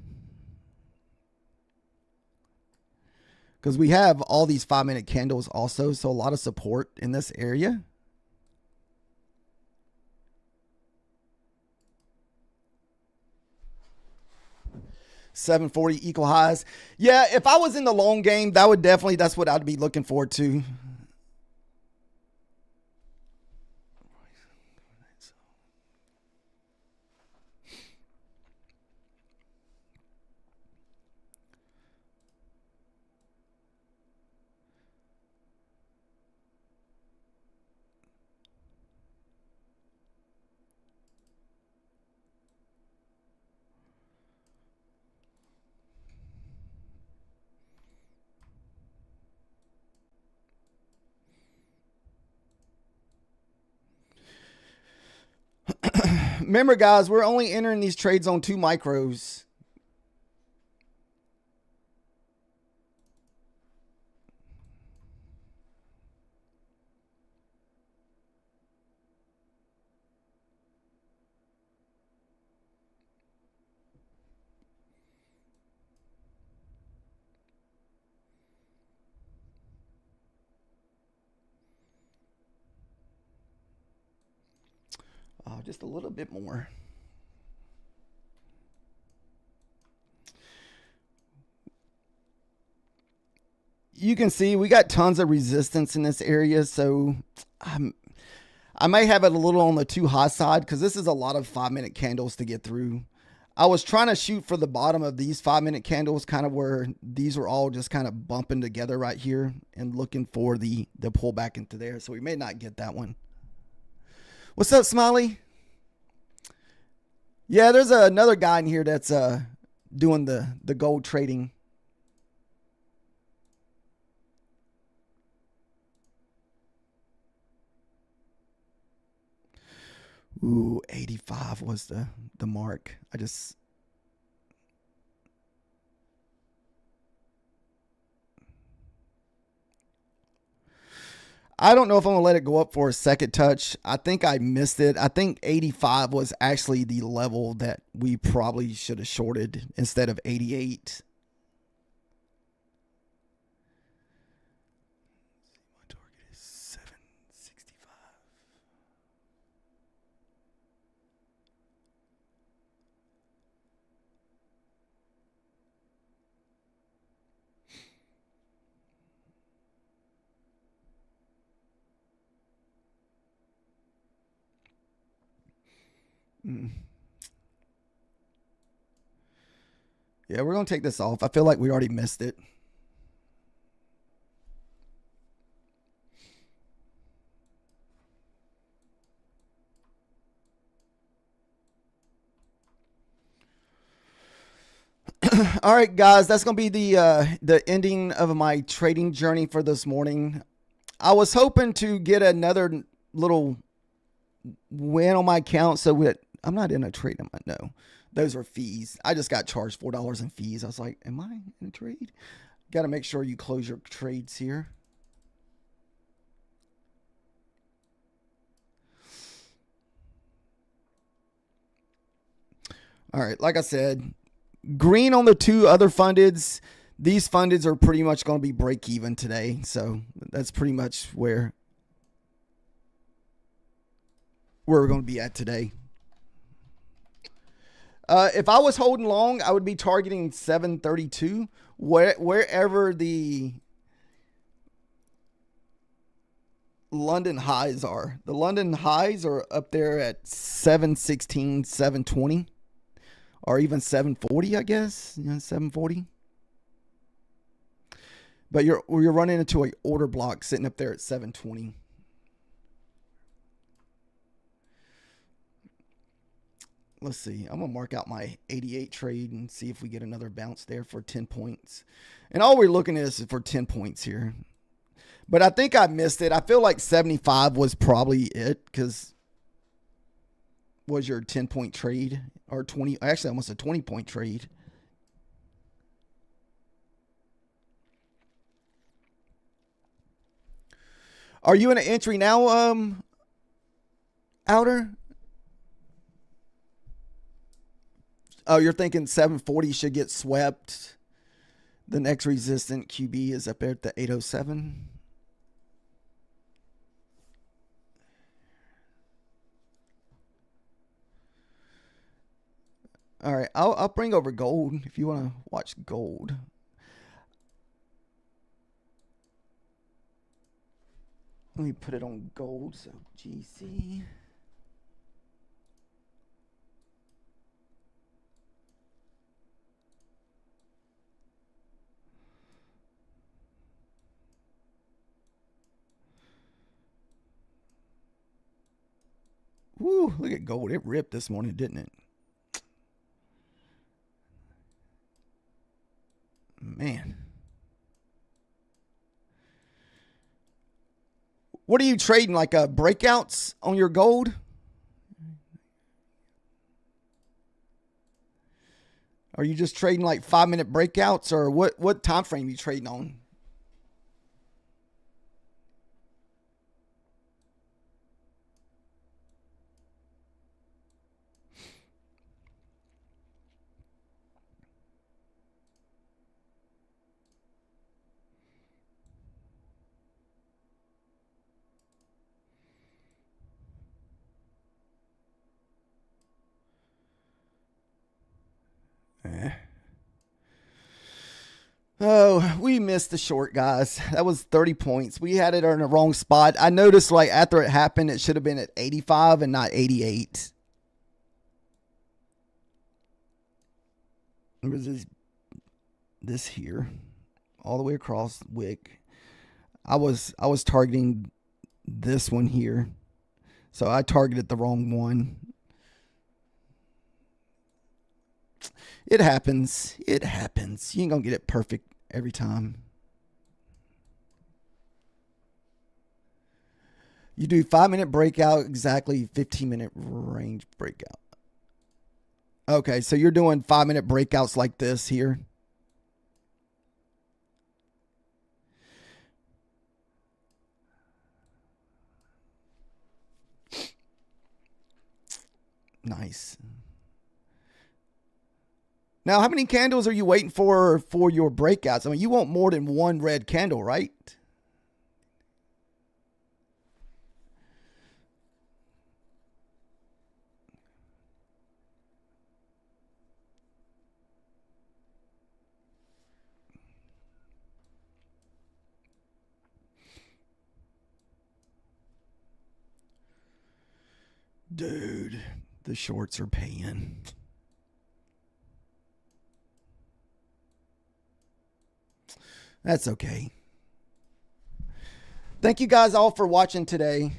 Because we have all these 5-minute candles also, so a lot of support in this area. $740 equal highs. Yeah, if I was in the long game, that's what I'd be looking forward to. Remember, guys, we're only entering these trades on 2 micros. Oh, just a little bit more. You can see we got tons of resistance in this area, so I may have it a little on the too high side because this is a lot of 5-minute candles to get through. I was trying to shoot for the bottom of these 5-minute candles, kind of where these were all just kind of bumping together right here and looking for the pullback into there. So we may not get that one. What's up, Smiley? Yeah, there's another guy in here that's doing the gold trading. Ooh, 85 was the mark. I don't know if I'm gonna let it go up for a second touch. I think I missed it. I think 85 was actually the level that we probably should have shorted instead of 88. My target is 765. Yeah, we're going to take this off. I feel like we already missed it. All right, guys, that's going to be the ending of my trading journey for this morning. I was hoping to get another little win on my account so I'm not in a trade. No, those are fees. I just got charged $4 in fees. I was like, am I in a trade? Got to make sure you close your trades here. All right, like I said, green on the two other fundeds. These fundeds are pretty much going to be break even today. So that's pretty much where we're going to be at today. If I was holding long, I would be targeting 732. Wherever the London highs are. The London highs are up there at 716, 720. Or even 740, I guess. 740. But you're running into an order block sitting up there at 720. Let's see. I'm going to mark out my 88 trade and see if we get another bounce there for 10 points. And all we're looking at is for 10 points here. But I think I missed it. I feel like 75 was probably it because was your 10-point trade or 20, actually almost a 20-point trade. Are you in an entry now, Outer? Oh, you're thinking 740 should get swept. The next resistant QB is up there at the 807. All right, I'll bring over gold if you want to watch gold. Let me put it on gold. So GC. Woo, look at gold. It ripped this morning, didn't it? Man. What are you trading? Like breakouts on your gold? Are you just trading like 5-minute breakouts, or what time frame are you trading on? Oh, we missed the short, guys. That was 30 points. We had it in the wrong spot. I noticed like after it happened, it should have been at 85 and not 88. It was this here, all the way across wick. I was targeting this one here, so I targeted the wrong one. It happens. It happens. You ain't gonna get it perfect every time. You do 5-minute breakout, exactly 15-minute range breakout. Okay, so you're doing 5-minute breakouts like this here. Nice. Now, how many candles are you waiting for your breakouts? I mean, you want more than one red candle, right? Dude, the shorts are paying. That's okay. Thank you guys all for watching today.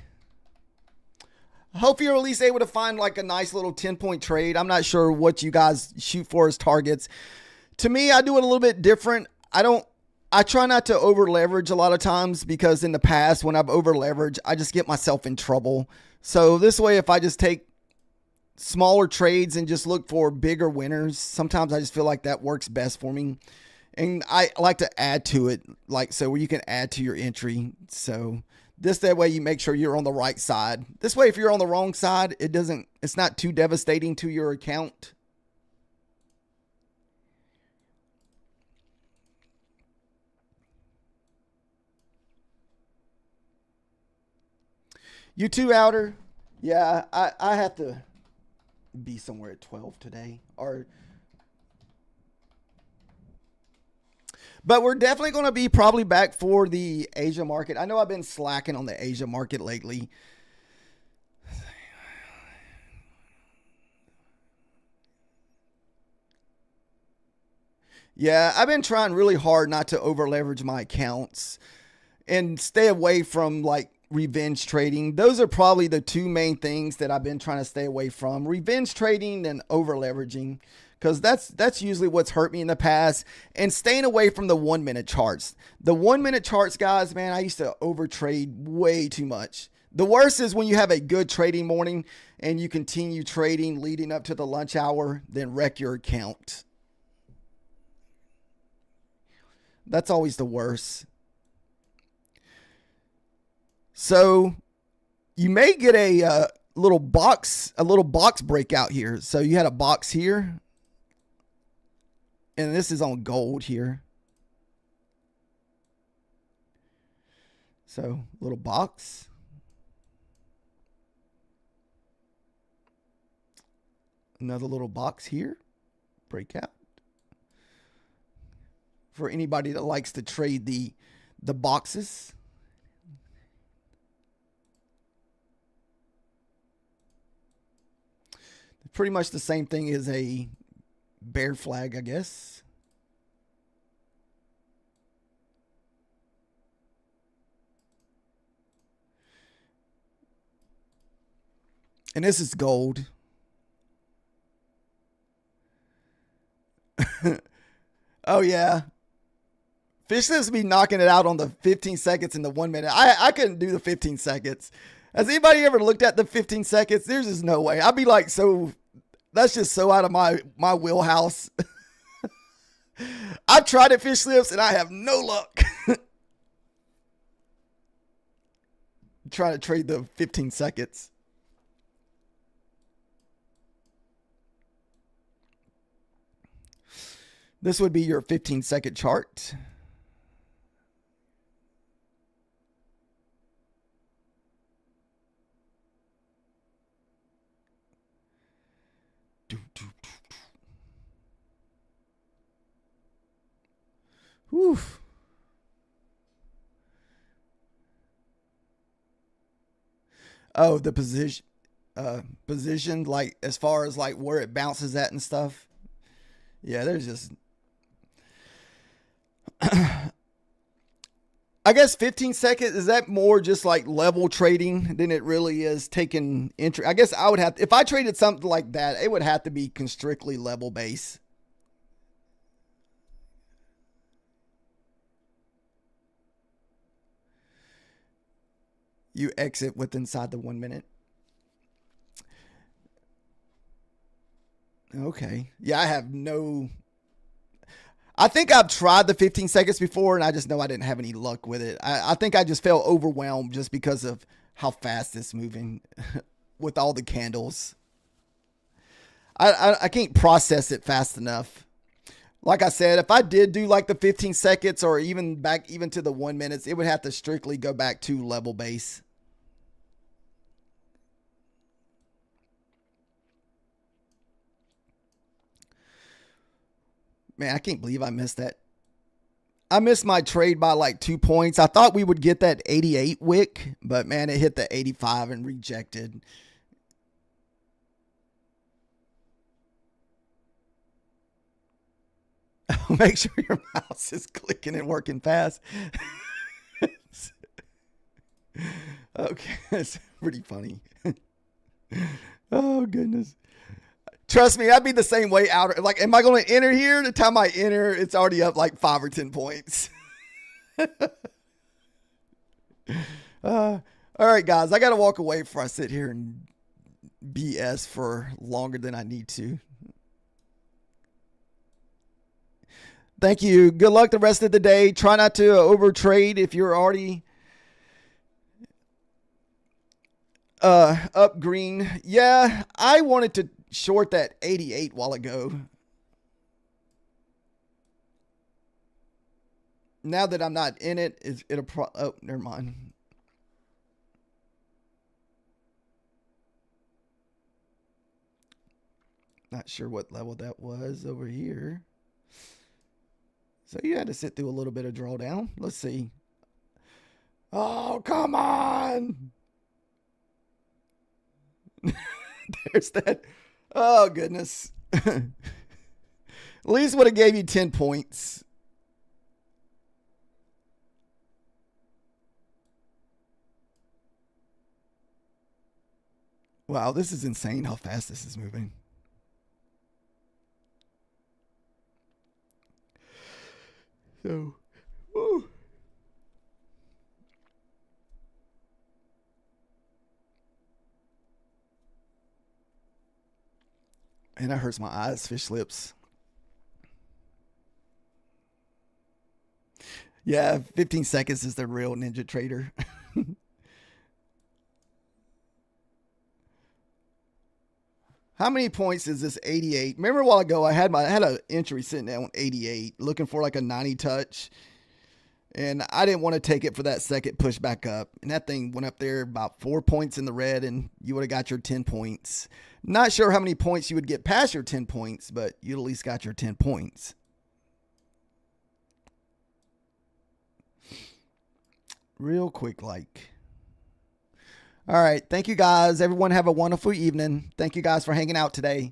I hope you're at least able to find like a nice little 10-point trade. I'm not sure what you guys shoot for as targets. To me, I do it a little bit different. I try not to over leverage a lot of times because in the past when I've over leveraged, I just get myself in trouble. So this way, if I just take smaller trades and just look for bigger winners, sometimes I just feel like that works best for me. And I like to add to it, like so where you can add to your entry. So that way you make sure you're on the right side. This way, if you're on the wrong side, it's not too devastating to your account. You too, Outer. Yeah, I have to be somewhere at 12 today. But we're definitely going to be probably back for the Asia market. I know I've been slacking on the Asia market lately. Yeah, I've been trying really hard not to over leverage my accounts and stay away from like revenge trading. Those are probably the two main things that I've been trying to stay away from: revenge trading and over leveraging, because that's usually what's hurt me in the past. And staying away from the 1-minute charts. The 1-minute charts, guys, man, I used to over trade way too much. The worst is when you have a good trading morning and you continue trading leading up to the lunch hour, then wreck your account. That's always the worst. So you may get a little box breakout here. So you had a box here, and this is on gold here. So little box. Another little box here. Breakout. For anybody that likes to trade the boxes. Pretty much the same thing as a bear flag, I guess. And this is gold. Oh, yeah. Fishless be knocking it out on the 15 seconds and the 1 minute. I couldn't do the 15 seconds. Has anybody ever looked at the 15 seconds? There's just no way. I'd be like, that's just so out of my wheelhouse. I've tried it fish slips and I have no luck. Trying to trade the 15 seconds. This would be your 15-second chart. Oof. Oh, the position, like as far as like where it bounces at and stuff. Yeah, there's just I guess 15 seconds, is that more just like level trading than it really is taking entry? I guess I would have, if I traded something like that, it would have to be strictly level base. you exit with inside the 1 minute. Okay. Yeah, I have no. I think I've tried the 15 seconds before, and I just know I didn't have any luck with it. I think I just felt overwhelmed just because of how fast it's moving with all the candles. I can't process it fast enough. Like I said, if I did do like the 15 seconds or even back even to the 1 minutes, it would have to strictly go back to level base. Man, I can't believe I missed that. I missed my trade by like 2 points. I thought we would get that 88 wick, but man, it hit the 85 and rejected. Make sure your mouse is clicking and working fast. Okay, that's pretty funny. Oh, goodness. Trust me, I'd be the same way out. Like, am I going to enter here? The time I enter, it's already up like 5 or 10 points. All right, guys, I got to walk away before I sit here and BS for longer than I need to. Thank you. Good luck the rest of the day. Try not to overtrade if you're already up green. Yeah, I wanted to short that 88 while ago. Now that I'm not in it, oh, never mind. Not sure what level that was over here. So you had to sit through a little bit of drawdown. Let's see. Oh, come on. There's that. Oh, goodness. At least would have gave you 10 points. Wow, this is insane how fast this is moving. So, woo. And that hurts my eyes, fish lips. Yeah, 15 seconds is the real Ninja Trader. How many points is this 88? Remember a while ago, I had an entry sitting there on 88, looking for like a 90 touch. And I didn't want to take it for that second push back up. And that thing went up there about 4 points in the red, and you would have got your 10 points. Not sure how many points you would get past your 10 points, but you at least got your 10 points. Real quick, like. All right. Thank you, guys. Everyone have a wonderful evening. Thank you guys for hanging out today.